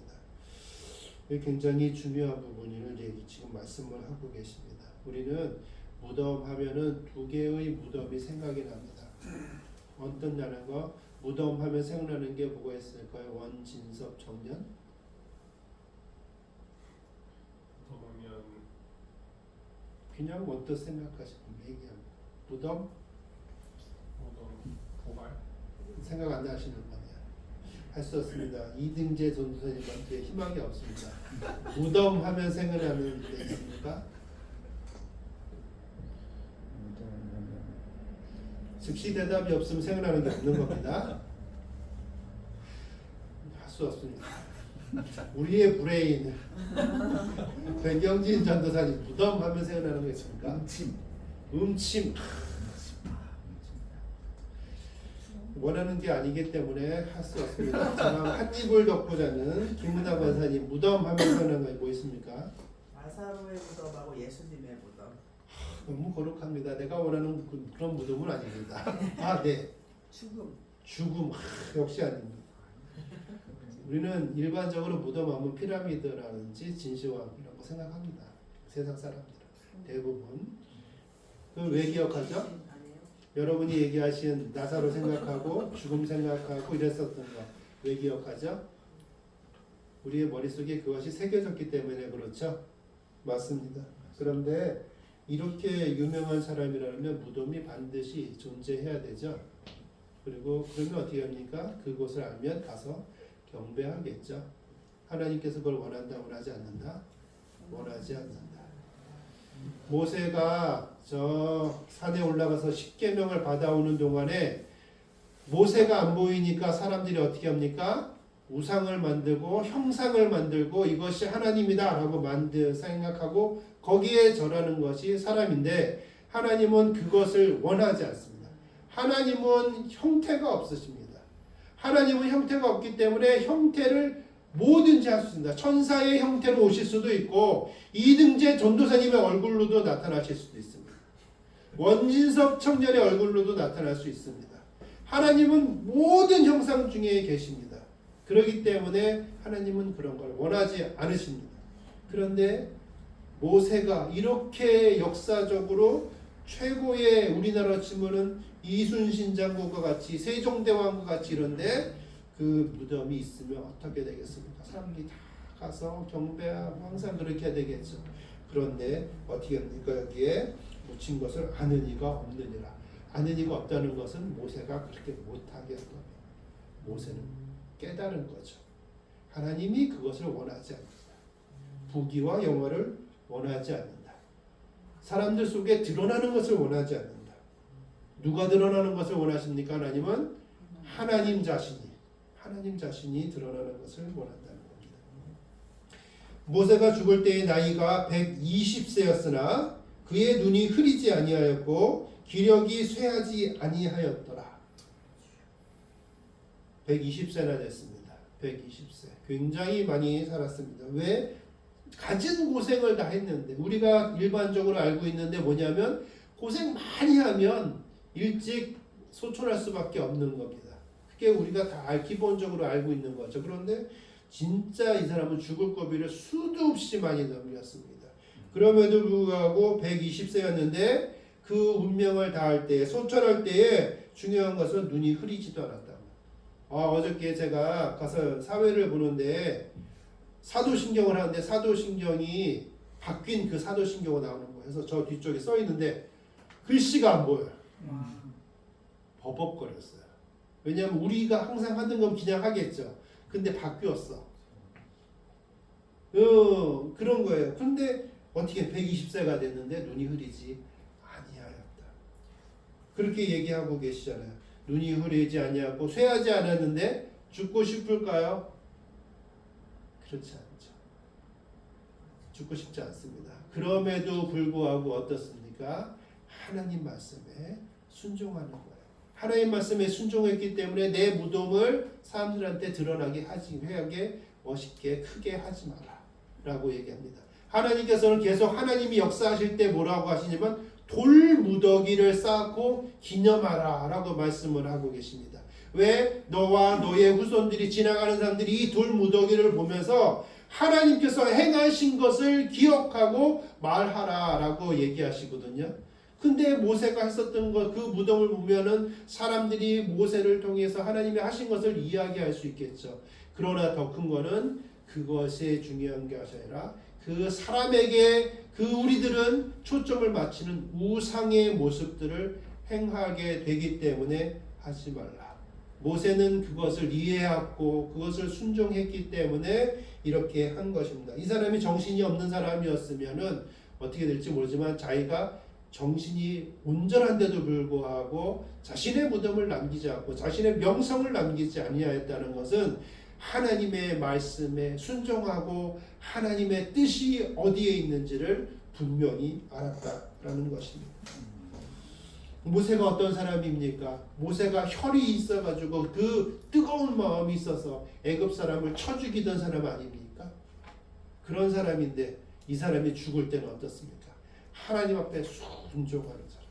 굉장히 중요한 부분을 지금 말씀을 하고 계십니다. 우리는 무덤 하면은 두 개의 무덤이 생각이 납니다. 어떤 거 무덤 하면 생각나는 게 뭐가 있을까요? 원진섭 청년? 무덤하면 그냥 어떻게 생각하시면 얘기합니다. 무덤? 보갈? 생각 안 나시는 거네요. 할 수 없습니다. 이등재 전도사님한테 희망이 없습니다. 무덤 하면 생각나는 데 있습니까? 즉시 대답이 없으면 생각나는 게 없는 겁니다. 할 수 없습니다. 우리의 브레인 백영진 전도사님 무덤 하면 생각나는 거 있습니까? 음침. 원하는 게 아니기 때문에 할 수 없습니다. 저랑 한 입을 덮고 자는 김문하 권사님 무덤 하면 생각나는 거 뭐 있습니까? 아사로의 무덤하고 예수님의 무덤. 너무 거룩합니다. 내가 원하는 그런 무덤은 아닙니다. 아, 네. 죽음. 역시 아닙니다. 우리는 일반적으로 무덤하면 피라미드라든지 진시황 이런 거 생각합니다. 세상 사람들은 대부분. 그걸 왜 기억하죠? 여러분이 얘기하신 나사로 생각하고 죽음 생각하고 이랬었던 거 왜 기억하죠? 우리의 머릿속에 그것이 새겨졌기 때문에 그렇죠? 맞습니다. 그런데 이렇게 유명한 사람이라면 무덤이 반드시 존재해야 되죠. 그리고 그러면 어떻게 합니까? 그곳을 알면 가서 경배하겠죠. 하나님께서 그걸 원한다, 원하지 않는다? 원하지 않는다. 모세가 저 산에 올라가서 십계명을 받아오는 동안에 모세가 안 보이니까 사람들이 어떻게 합니까? 우상을 만들고 형상을 만들고 이것이 하나님이다 라고 생각하고 거기에 절하는 것이 사람인데 하나님은 그것을 원하지 않습니다. 하나님은 형태가 없으십니다. 하나님은 형태가 없기 때문에 형태를 뭐든지 할 수 있습니다. 천사의 형태로 오실 수도 있고 이등재 전도사님의 얼굴로도 나타나실 수도 있습니다. 원진섭 청년의 얼굴로도 나타날 수 있습니다. 하나님은 모든 형상 중에 계십니다. 그렇기 때문에 하나님은 그런 걸 원하지 않으십니다. 그런데 모세가 이렇게 역사적으로 최고의 우리나라 치면은 이순신 장군과 같이 세종대왕과 같이 이런데 그 무덤이 있으면 어떻게 되겠습니까? 사람들이 다 가서 경배하고 항상 그렇게 해야 되겠죠. 그런데 어떻게 합니까? 여기에 묻힌 것을 아는 이가 없느니라. 아는 이가 없다는 것은 모세가 그렇게 못하게 한 겁니다. 모세는 깨달은 거죠. 하나님이 그것을 원하지 않는다. 부귀와 영화를 원하지 않는다. 사람들 속에 드러나는 것을 원하지 않는다. 누가 드러나는 것을 원하십니까? 하나님은 하나님 자신이 드러나는 것을 원한다는 겁니다. 모세가 죽을 때의 나이가 120세였으나 그의 눈이 흐리지 아니하였고 기력이 쇠하지 아니하였더라. 120세나 됐습니다. 120세. 굉장히 많이 살았습니다. 왜? 가진 고생을 다 했는데 우리가 일반적으로 알고 있는데 뭐냐면 고생 많이 하면 일찍 소천할 수밖에 없는 겁니다. 그게 우리가 다 기본적으로 알고 있는 거죠. 그런데 진짜 이 사람은 죽을 고비를 수도 없이 많이 넘겼습니다. 그럼에도 불구하고 120세였는데 그 운명을 다할 때 소천할 때에 중요한 것은 눈이 흐리지도 않았다. 어저께 제가 가서 사회를 보는데 사도신경을 하는데 사도신경이 바뀐 그 사도신경으로 나오는 거예요. 그래서 저 뒤쪽에 써 있는데 글씨가 안 보여요. 버벅거렸어요. 왜냐하면 우리가 항상 하던 건 그냥 하겠죠. 근데 바뀌었어. 그런 거예요. 근데 어떻게 120세가 됐는데 눈이 흐리지 아니하였다. 그렇게 얘기하고 계시잖아요. 눈이 흐리지 아니하고 쇠하지 않았는데 죽고 싶을까요? 그렇지 않죠. 죽고 싶지 않습니다. 그럼에도 불구하고 어떻습니까? 하나님 말씀에 순종하는 거예요. 하나님 말씀에 순종했기 때문에 내 무덤을 사람들한테 드러나게 하게 멋있게 크게 하지 마라 라고 얘기합니다. 하나님께서는 계속 하나님이 역사하실 때 뭐라고 하시냐면 돌 무더기를 쌓고 기념하라 라고 말씀을 하고 계십니다. 왜? 너와 너의 후손들이 지나가는 사람들이 이 돌 무더기를 보면서 하나님께서 행하신 것을 기억하고 말하라 라고 얘기하시거든요. 근데 모세가 했었던 것, 그 무덤을 보면은 사람들이 모세를 통해서 하나님이 하신 것을 이야기할 수 있겠죠. 그러나 더 큰 거는 그것이 중요한 게 아니라 그 사람에게 그 우리들은 초점을 맞추는 우상의 모습들을 행하게 되기 때문에 하지 말라. 모세는 그것을 이해하고 그것을 순종했기 때문에 이렇게 한 것입니다. 이 사람이 정신이 없는 사람이었으면은 어떻게 될지 모르지만 자기가 정신이 온전한데도 불구하고 자신의 무덤을 남기지 않고 자신의 명성을 남기지 아니하였다는 것은 하나님의 말씀에 순종하고 하나님의 뜻이 어디에 있는지를 분명히 알았다라는 것입니다. 모세가 어떤 사람입니까? 모세가 혈이 있어가지고 그 뜨거운 마음이 있어서 애굽 사람을 쳐 죽이던 사람 아닙니까? 그런 사람인데 이 사람이 죽을 때는 어떻습니까? 하나님 앞에 순종하는 사람,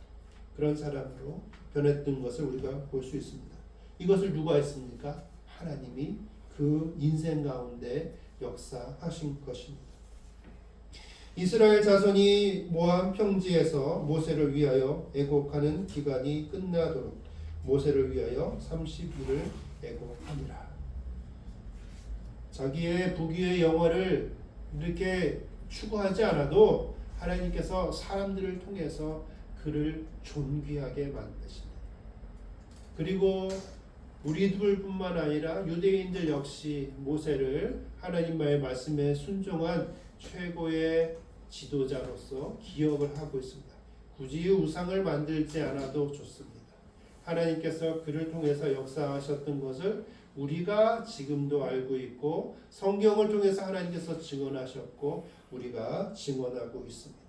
그런 사람으로 변했던 것을 우리가 볼 수 있습니다. 이것을 누가 했습니까? 하나님이 그 인생 가운데 역사하신 것입니다. 이스라엘 자손이 모함 평지에서 모세를 위하여 애곡하는 기간이 끝나도록 모세를 위하여 30일을 애곡하니라. 자기의 부귀의 영화를 이렇게 추구하지 않아도 하나님께서 사람들을 통해서 그를 존귀하게 만드십니다. 그리고 우리들뿐만 아니라 유대인들 역시 모세를 하나님의 말씀에 순종한 최고의 지도자로서 기억을 하고 있습니다. 굳이 우상을 만들지 않아도 좋습니다. 하나님께서 그를 통해서 역사하셨던 것을 우리가 지금도 알고 있고 성경을 통해서 하나님께서 증언하셨고 우리가 증언하고 있습니다.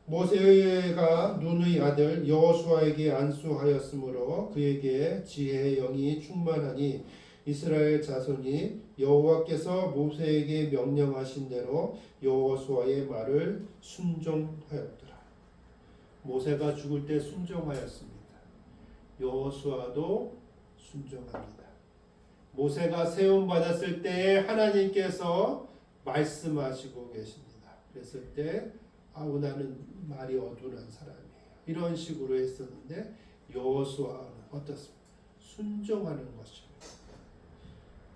모세가 눈의 아들 여호수아에게 안수하였으므로 그에게 지혜의 영이 충만하니 이스라엘 자손이 여호와께서 모세에게 명령하신 대로 여호수아의 말을 순종하였더라. 모세가 죽을 때 순종하였습니다. 여호수아도 순종합니다. 모세가 세움 받았을 때 하나님께서 말씀하시고 계십니다. 그랬을 때 나는 말이 어둔한 사람이에요. 이런 식으로 했었는데 여호수아는 어떻습니까? 순종하는 것입니다.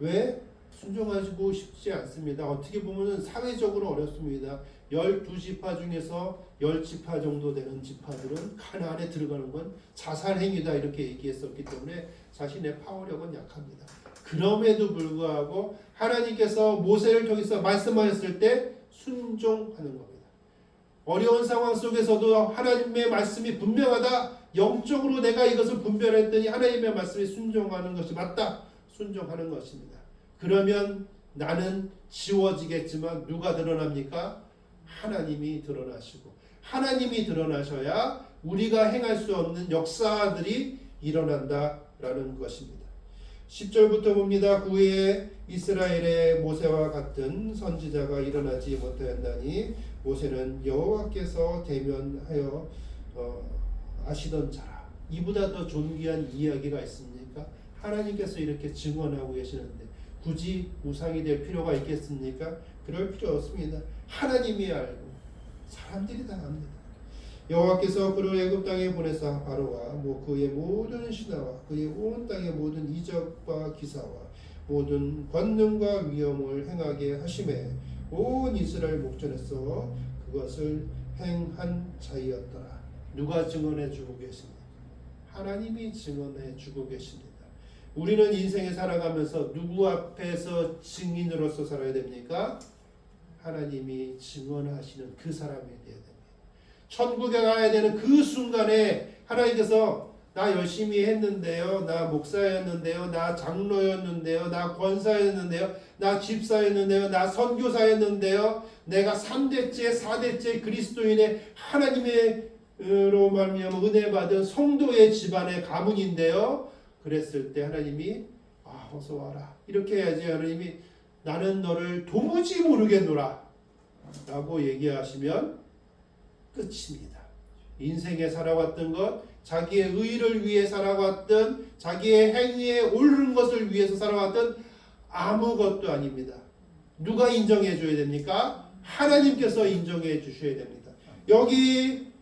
왜? 순종하시고 싶지 않습니다. 어떻게 보면 사회적으로 어렵습니다. 12지파 중에서 10지파 정도 되는 지파들은 가나안에 들어가는 건 자살행위다 이렇게 얘기했었기 때문에 자신의 파워력은 약합니다. 그럼에도 불구하고 하나님께서 모세를 통해서 말씀하셨을 때 순종하는 겁니다. 어려운 상황 속에서도 하나님의 말씀이 분명하다. 영적으로 내가 이것을 분별했더니 하나님의 말씀에 순종하는 것이 맞다. 순종하는 것입니다. 그러면 나는 지워지겠지만 누가 드러납니까? 하나님이 드러나시고 하나님이 드러나셔야 우리가 행할 수 없는 역사들이 일어난다라는 것입니다. 10절부터 봅니다. 그 후에 이스라엘의 모세와 같은 선지자가 일어나지 못하였나니 모세는 여호와께서 대면하여 아시던 자라. 이보다 더 존귀한 이야기가 있습니까? 하나님께서 이렇게 증언하고 계시는데 굳이 우상이 될 필요가 있겠습니까? 그럴 필요 없습니다. 하나님이 알고 사람들이 다 압니다. 여호와께서 그를 애굽 땅에 보내사 바로와 그의 모든 신하와 그의 온 땅의 모든 이적과 기사와 모든 권능과 위엄을 행하게 하심에 온 이스라엘 목전에서 그것을 행한 자이었더라. 누가 증언해 주고 계십니까? 하나님이 증언해 주고 계십니다. 우리는 인생에 살아가면서 누구 앞에서 증인으로서 살아야 됩니까? 하나님이 증언하시는 그 사람이 되어야 됩니다. 천국에 가야 되는 그 순간에 하나님께서 나 열심히 했는데요, 나 목사였는데요, 나 장로였는데요, 나 권사였는데요, 나 집사였는데요, 나 선교사였는데요, 내가 3대째 4대째 그리스도인의 하나님의로 말미암아 은혜 받은 성도의 집안의 가문인데요, 그랬을 때 하나님이 어서 와라 이렇게 해야지. 하나님이 나는 너를 도무지 모르겠노라 라고 얘기하시면 끝입니다. 인생에 살아왔던 것, 자기의 의를 위해 살아왔던, 자기의 행위에 옳은 것을 위해서 살아왔던 아무것도 아닙니다. 누가 인정해 줘야 됩니까? 하나님께서 인정해 주셔야 됩니다. 여기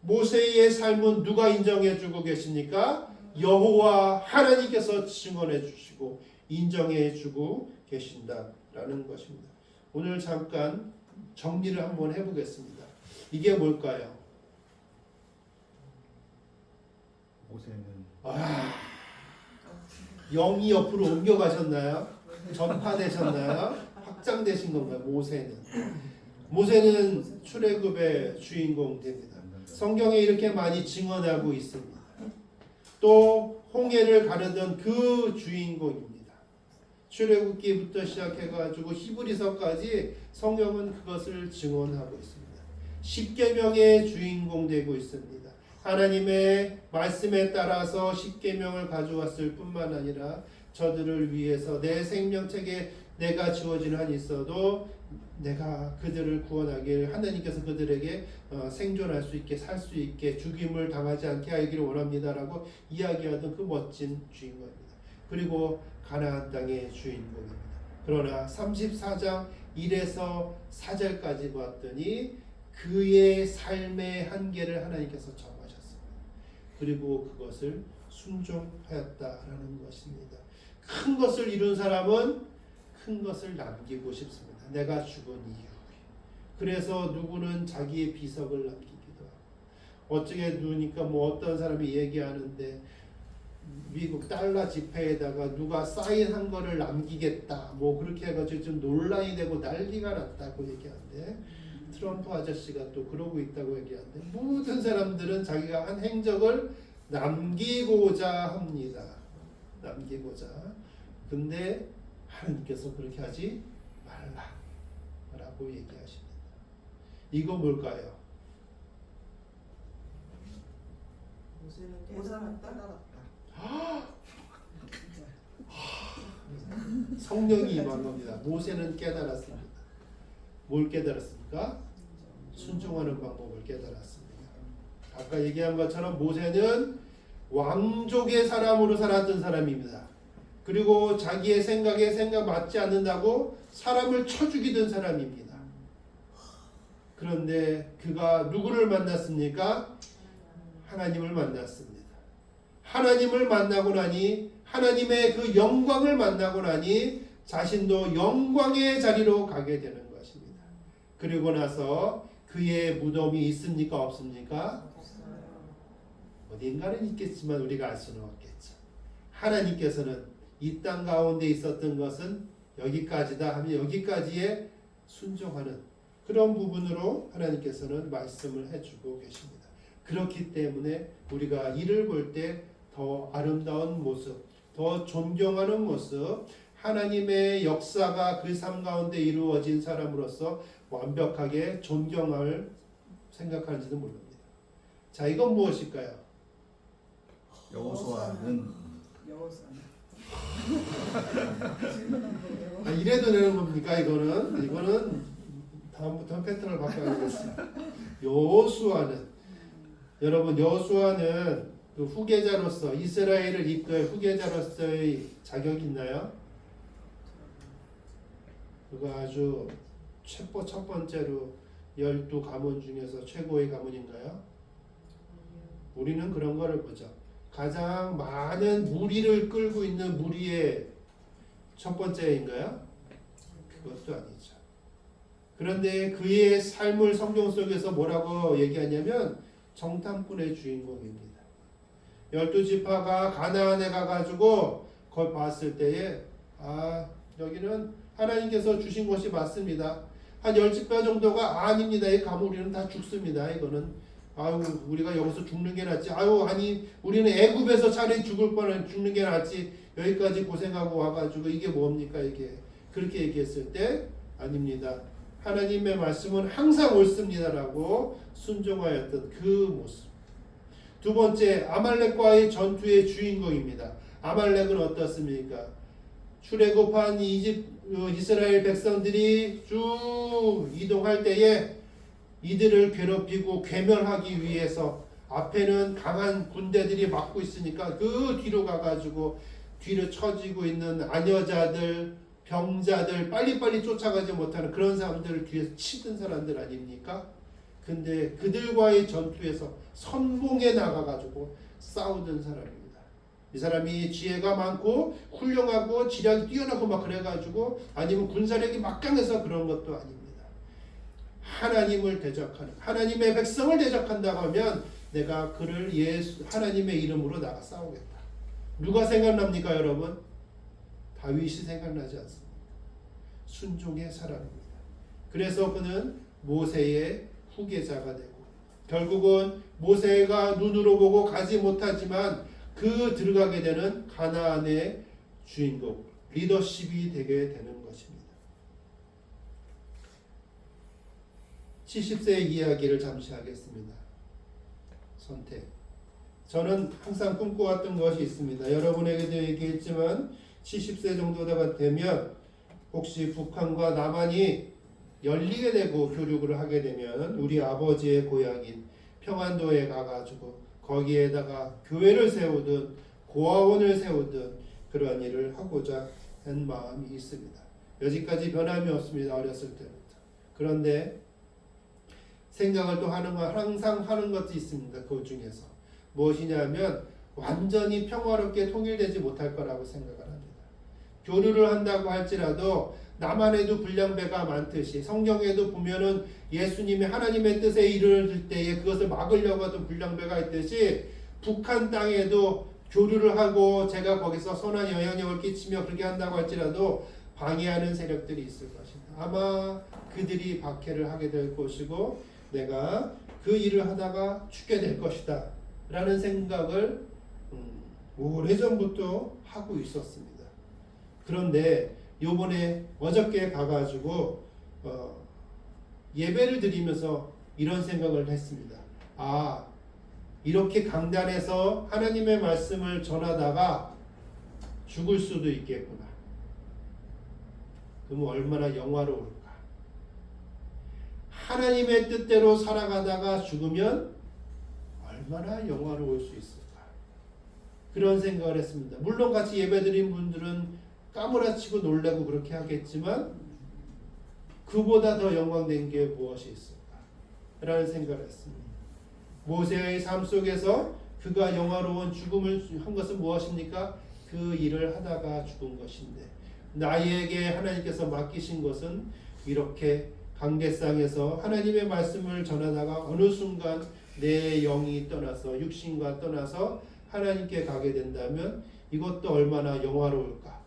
모세의 삶은 누가 인정해 주고 계십니까? 여호와 하나님께서 증언해 주시고 인정해 주고 계신다라는 것입니다. 오늘 잠깐 정리를 한번 해보겠습니다. 이게 뭘까요? 모세는 영이 옆으로 옮겨가셨나요? 전파되셨나요? 확장되신 건가요? 모세는 출애굽의 주인공 됩니다. 성경에 이렇게 많이 증언하고 있습니다. 또 홍해를 가르던 그 주인공입니다. 출애굽기부터 시작해가지고 히브리서까지 성경은 그것을 증언하고 있습니다. 십계명의 주인공 되고 있습니다. 하나님의 말씀에 따라서 십계명을 가져왔을 뿐만 아니라 저들을 위해서 내 생명책에 내가 주어진 한이 있어도 내가 그들을 구원하길 하나님께서 그들에게 생존할 수 있게 살 수 있게 죽임을 당하지 않게 하기를 원합니다라고 이야기하던 그 멋진 주인공입니다. 그리고 가나안 땅의 주인공입니다. 그러나 34장 1에서 4절까지 봤더니 그의 삶의 한계를 하나님께서 정하셨습니다. 그리고 그것을 순종하였다라는 것입니다. 큰 것을 이룬 사람은 큰 것을 남기고 싶습니다. 내가 죽은 이후에. 그래서 누구는 자기의 비석을 남기기도 하고, 어쩌게 누니까 어떤 사람이 얘기하는데 미국 달러 지폐에다가 누가 사인한 거를 남기겠다 그렇게 해가지고 좀 논란이 되고 난리가 났다고 얘기하는데, 트럼프 아저씨가 또 그러고 있다고 얘기하는데, 모든 사람들은 자기가 한 행적을 남기고자 합니다. 남기고자. 근데 하나님께서 그렇게 하지 말라라고 얘기하십니다. 이거 뭘까요? 모세는 깨달았다. 성령이 임한 겁니다. 모세는 깨달았습니다. 뭘 깨달았습니까? 순종하는 방법을 깨달았습니다. 아까 얘기한 것처럼 모세는 왕족의 사람으로 살았던 사람입니다. 그리고 자기의 생각에 맞지 않는다고 사람을 쳐 죽이던 사람입니다. 그런데 그가 누구를 만났습니까? 하나님을 만났습니다. 하나님을 만나고 나니, 하나님의 그 영광을 만나고 나니 자신도 영광의 자리로 가게 되는 것입니다. 그리고 나서 그의 무덤이 있습니까? 없습니까? 어딘가는 있겠지만 우리가 알 수는 없겠죠. 하나님께서는 이 땅 가운데 있었던 것은 여기까지다 하면 여기까지에 순종하는 그런 부분으로 하나님께서는 말씀을 해주고 계십니다. 그렇기 때문에 우리가 이를 볼 때 더 아름다운 모습, 더 존경하는 모습, 하나님의 역사가 그 삶 가운데 이루어진 사람으로서 완벽하게 존경을 생각하는지도 모릅니다. 자, 이건 무엇일까요? 여호수아는 이래도 되는 겁니까? 이거는 다음부터 패턴을 바꿔야겠습니다. 여호수아는, 여러분, 여호수아는 그 후계자로서, 이스라엘을 이끌 후계자로서의 자격이 있나요? 그가 아주 첫 번째로 12가문 중에서 최고의 가문인가요? 우리는 그런 거를 보죠. 가장 많은 무리를 끌고 있는 무리의 첫 번째인가요? 그것도 아니죠. 그런데 그의 삶을 성경 속에서 뭐라고 얘기하냐면 정탐꾼의 주인공입니다. 12지파가 가나안에 가가지고 그걸 봤을 때에 여기는 하나님께서 주신 것이 맞습니다. 한 10지파 정도가 아닙니다. 이 가면 우리는 다 죽습니다. 이거는 우리가 여기서 죽는 게 낫지. 아니 우리는 애굽에서 차라리 죽을 뻔한 죽는 게 낫지. 여기까지 고생하고 와가지고 이게 뭡니까 이게. 그렇게 얘기했을 때 아닙니다. 하나님의 말씀은 항상 옳습니다라고 순종하였던 그 모습. 두 번째, 아말렉과의 전투의 주인공입니다. 아말렉은 어떻습니까? 출애굽한 이스라엘 백성들이 쭉 이동할 때에 이들을 괴롭히고 괴멸하기 위해서 앞에는 강한 군대들이 막고 있으니까 그 뒤로 가가지고 뒤로 처지고 있는 아녀자들, 병자들, 빨리빨리 쫓아가지 못하는 그런 사람들을 뒤에서 치던 사람들 아닙니까? 근데 그들과의 전투에서 선봉에 나가가지고 싸우던 사람입니다. 이 사람이 지혜가 많고 훌륭하고 지략이 뛰어나고 막 그래가지고 아니면 군사력이 막강해서 그런 것도 아닙니다. 하나님을 대적하는, 하나님의 백성을 대적한다고 하면 내가 그를 하나님의 이름으로 나가 싸우겠다. 누가 생각납니까 여러분? 다윗이 생각나지 않습니다. 순종의 사람입니다. 그래서 그는 모세의 후계자가 되고 결국은 모세가 눈으로 보고 가지 못하지만 그 들어가게 되는 가나안의 주인공, 리더십이 되게 되는 것입니다. 70세의 이야기를 잠시 하겠습니다. 선택. 저는 항상 꿈꿔왔던 것이 있습니다. 여러분에게도 얘기했지만 70세 정도가 되면 혹시 북한과 남한이 열리게 되고 교류를 하게 되면 우리 아버지의 고향인 평안도에 가가지고 거기에다가 교회를 세우든 고아원을 세우든 그런 일을 하고자 한 마음이 있습니다. 여지까지 변함이 없습니다. 어렸을 때부터. 그런데 생각을 또 항상 하는 것도 있습니다. 그 중에서 무엇이냐면 완전히 평화롭게 통일되지 못할 거라고 생각을 합니다. 교류를 한다고 할지라도 남한에도 불량배가 많듯이 성경에도 보면은 예수님이 하나님의 뜻에 이르를 때에 그것을 막으려고 하던 불량배가 있듯이 북한 땅에도 교류를 하고 제가 거기서 선한 영향력을 끼치며 그렇게 한다고 할지라도 방해하는 세력들이 있을 것입니다. 아마 그들이 박해를 하게 될 것이고 내가 그 일을 하다가 죽게 될 것이다 라는 생각을 오래전부터 하고 있었습니다. 그런데 요번에 어저께 가가지고 예배를 드리면서 이런 생각을 했습니다. 이렇게 강단에서 하나님의 말씀을 전하다가 죽을 수도 있겠구나. 그럼 얼마나 영화로울까. 하나님의 뜻대로 살아가다가 죽으면 얼마나 영화로울 수 있을까. 그런 생각을 했습니다. 물론 같이 예배드린 분들은 까무라치고 놀래고 그렇게 하겠지만 그보다 더 영광된 게 무엇이 있을까? 라는 생각을 했습니다. 모세의 삶 속에서 그가 영화로운 죽음을 한 것은 무엇입니까? 그 일을 하다가 죽은 것인데 나에게 하나님께서 맡기신 것은 이렇게 강대상에서 하나님의 말씀을 전하다가 어느 순간 내 영이 떠나서 육신과 떠나서 하나님께 가게 된다면 이것도 얼마나 영화로울까.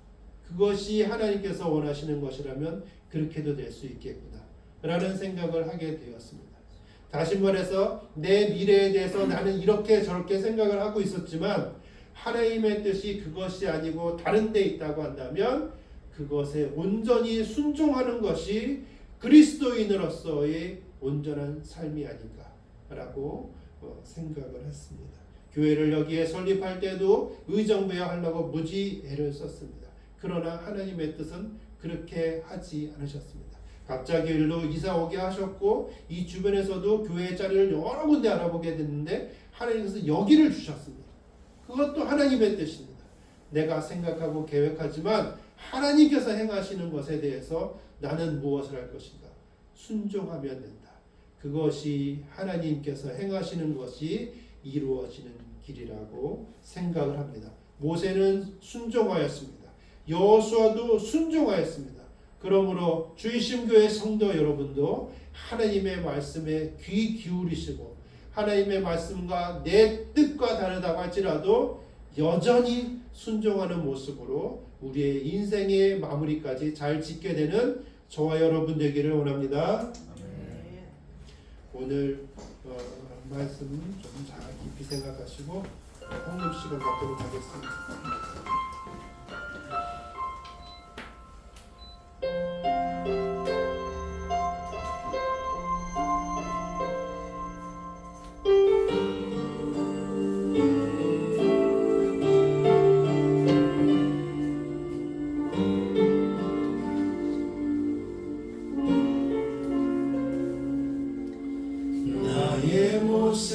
그것이 하나님께서 원하시는 것이라면 그렇게도 될 수 있겠구나 라는 생각을 하게 되었습니다. 다시 말해서 내 미래에 대해서 나는 이렇게 저렇게 생각을 하고 있었지만 하나님의 뜻이 그것이 아니고 다른 데 있다고 한다면 그것에 온전히 순종하는 것이 그리스도인으로서의 온전한 삶이 아닌가라고 생각을 했습니다. 교회를 여기에 설립할 때도 의정부야 하려고 무지 애를 썼습니다. 그러나 하나님의 뜻은 그렇게 하지 않으셨습니다. 갑자기 일로 이사 오게 하셨고 이 주변에서도 교회의 자리를 여러 군데 알아보게 됐는데 하나님께서 여기를 주셨습니다. 그것도 하나님의 뜻입니다. 내가 생각하고 계획하지만 하나님께서 행하시는 것에 대해서 나는 무엇을 할 것인가? 순종하면 된다. 그것이 하나님께서 행하시는 것이 이루어지는 길이라고 생각을 합니다. 모세는 순종하였습니다. 여호수아도 순종하였습니다. 그러므로 주이심교회 성도 여러분도 하나님의 말씀에 귀 기울이시고 하나님의 말씀과 내 뜻과 다르다고 할지라도 여전히 순종하는 모습으로 우리의 인생의 마무리까지 잘 짓게 되는 저와 여러분 되기를 원합니다. 오늘 말씀 좀 잘 깊이 생각하시고 헌금 시간 갖도록 하겠습니다. 나의 모습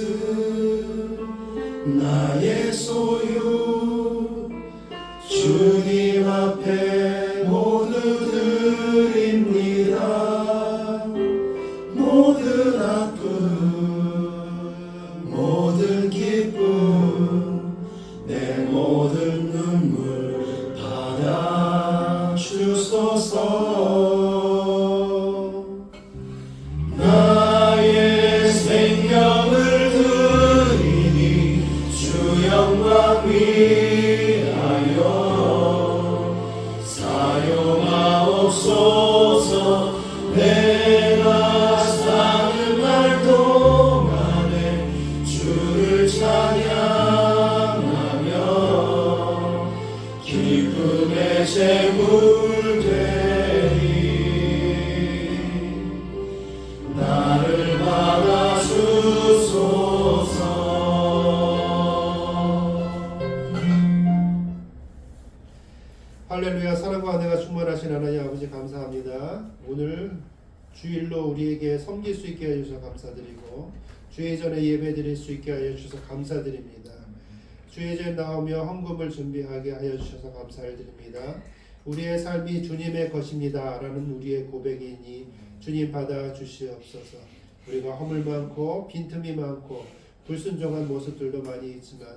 나의 소유 주님 앞에 모두 드립니다. 모든 아픔 모든 기쁨 내 모든 눈물 받아 주소서. 나의 생명을 드리니 주 영광 위하여 사용하옵소서. 내가 사는 날 동안에 주를 찬양하며 기쁨의 제물 되리. 나를 받아 주소서. 할렐루야. 사랑과 은혜가 충만하신 하나님 아버지 감사합니다. 오늘 주일로 우리에게 섬길 수 있게 해주셔서 감사드리고 주의 전에 예배 드릴 수 있게 하여 주셔서 감사드립니다. 주의 전에 나오며 헌금을 준비하게 하여 주셔서 감사를 드립니다. 우리의 삶이 주님의 것입니다 라는 우리의 고백이니 주님 받아 주시옵소서. 우리가 허물 많고 빈틈이 많고 불순종한 모습들도 많이 있지만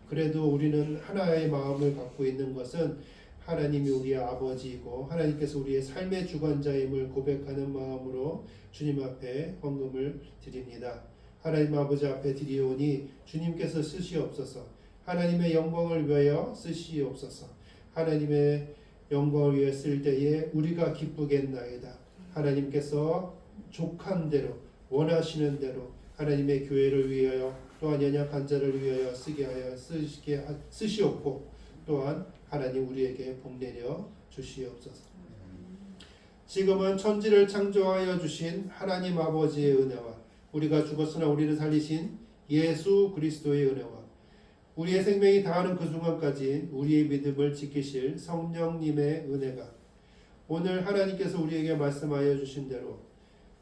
그래도 우리는 하나의 마음을 갖고 있는 것은 하나님이 우리의 아버지이고 하나님께서 우리의 삶의 주관자임을 고백하는 마음으로 주님 앞에 헌금을 드립니다. 하나님 아버지 앞에 드리오니 주님께서 쓰시옵소서. 하나님의 영광을 위하여 쓰시옵소서. 하나님의 영광을 위해 쓸 때에 우리가 기쁘겠나이다. 하나님께서 족한 대로 원하시는 대로 하나님의 교회를 위하여 또한 연약한 자를 위하여 쓰게 하여 쓰시옵고 또한 하나님 우리에게 복 내려 주시옵소서. 지금은 천지를 창조하여 주신 하나님 아버지의 은혜와 우리가 죽었으나 우리를 살리신 예수 그리스도의 은혜와 우리의 생명이 다하는 그 순간까지 우리의 믿음을 지키실 성령님의 은혜가 오늘 하나님께서 우리에게 말씀하여 주신 대로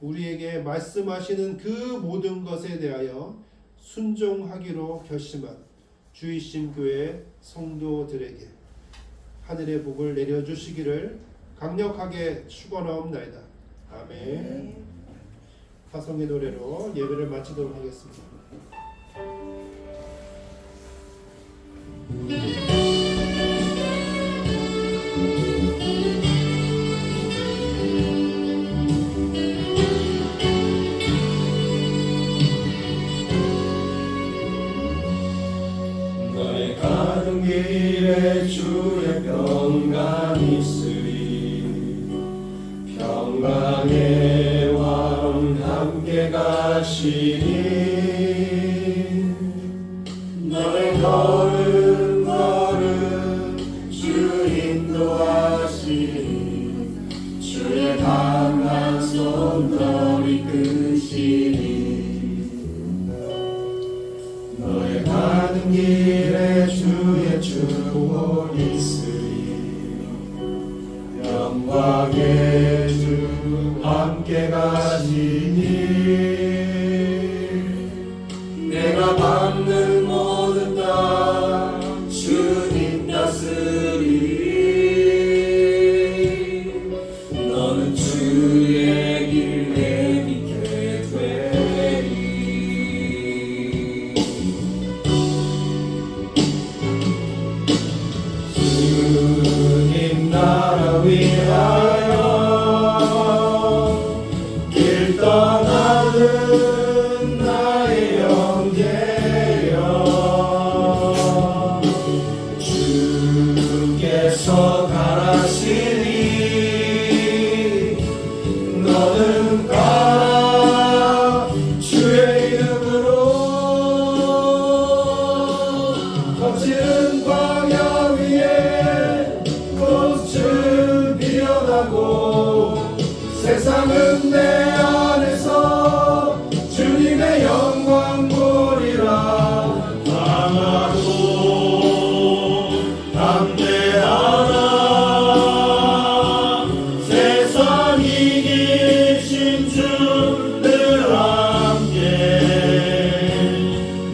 우리에게 말씀하시는 그 모든 것에 대하여 순종하기로 결심한 주이심 교회 성도들에게 하늘의 복을 내려주시기를 강력하게 축원하옵나이다. 아멘. 화성의 노래로 예배를 마치도록 하겠습니다. 너의 가는 길에 주의 평강 있으리. 평강의 왕 함께 가시니 너의 걸음 걸음 주 인도하시니 주의 강한 손 이끄시니 너의 가는 길에 주의 축복 있으리. 영광의 주 함께 가시니 내가 받는 모든 땅 주님 다스리. 너는 주의 길 내딛게 되리. 위하여 길 떠나는 나의 영계여 주께서 가라시니 너는 가라 주의 이름으로 거칠은 광야 위에 꽃을 피어나고 세상은 내 안에서 주님의 영광 보리라 강하고 담대하라 세상 이기신 주를 함께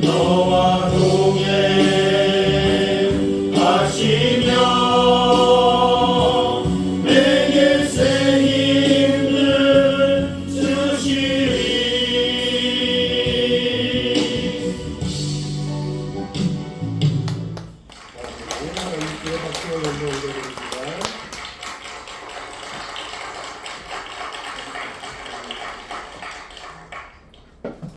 너와 동행하시며 내게 새 힘을 주시리. 하나님께 박수와 영광을 올려드립니다.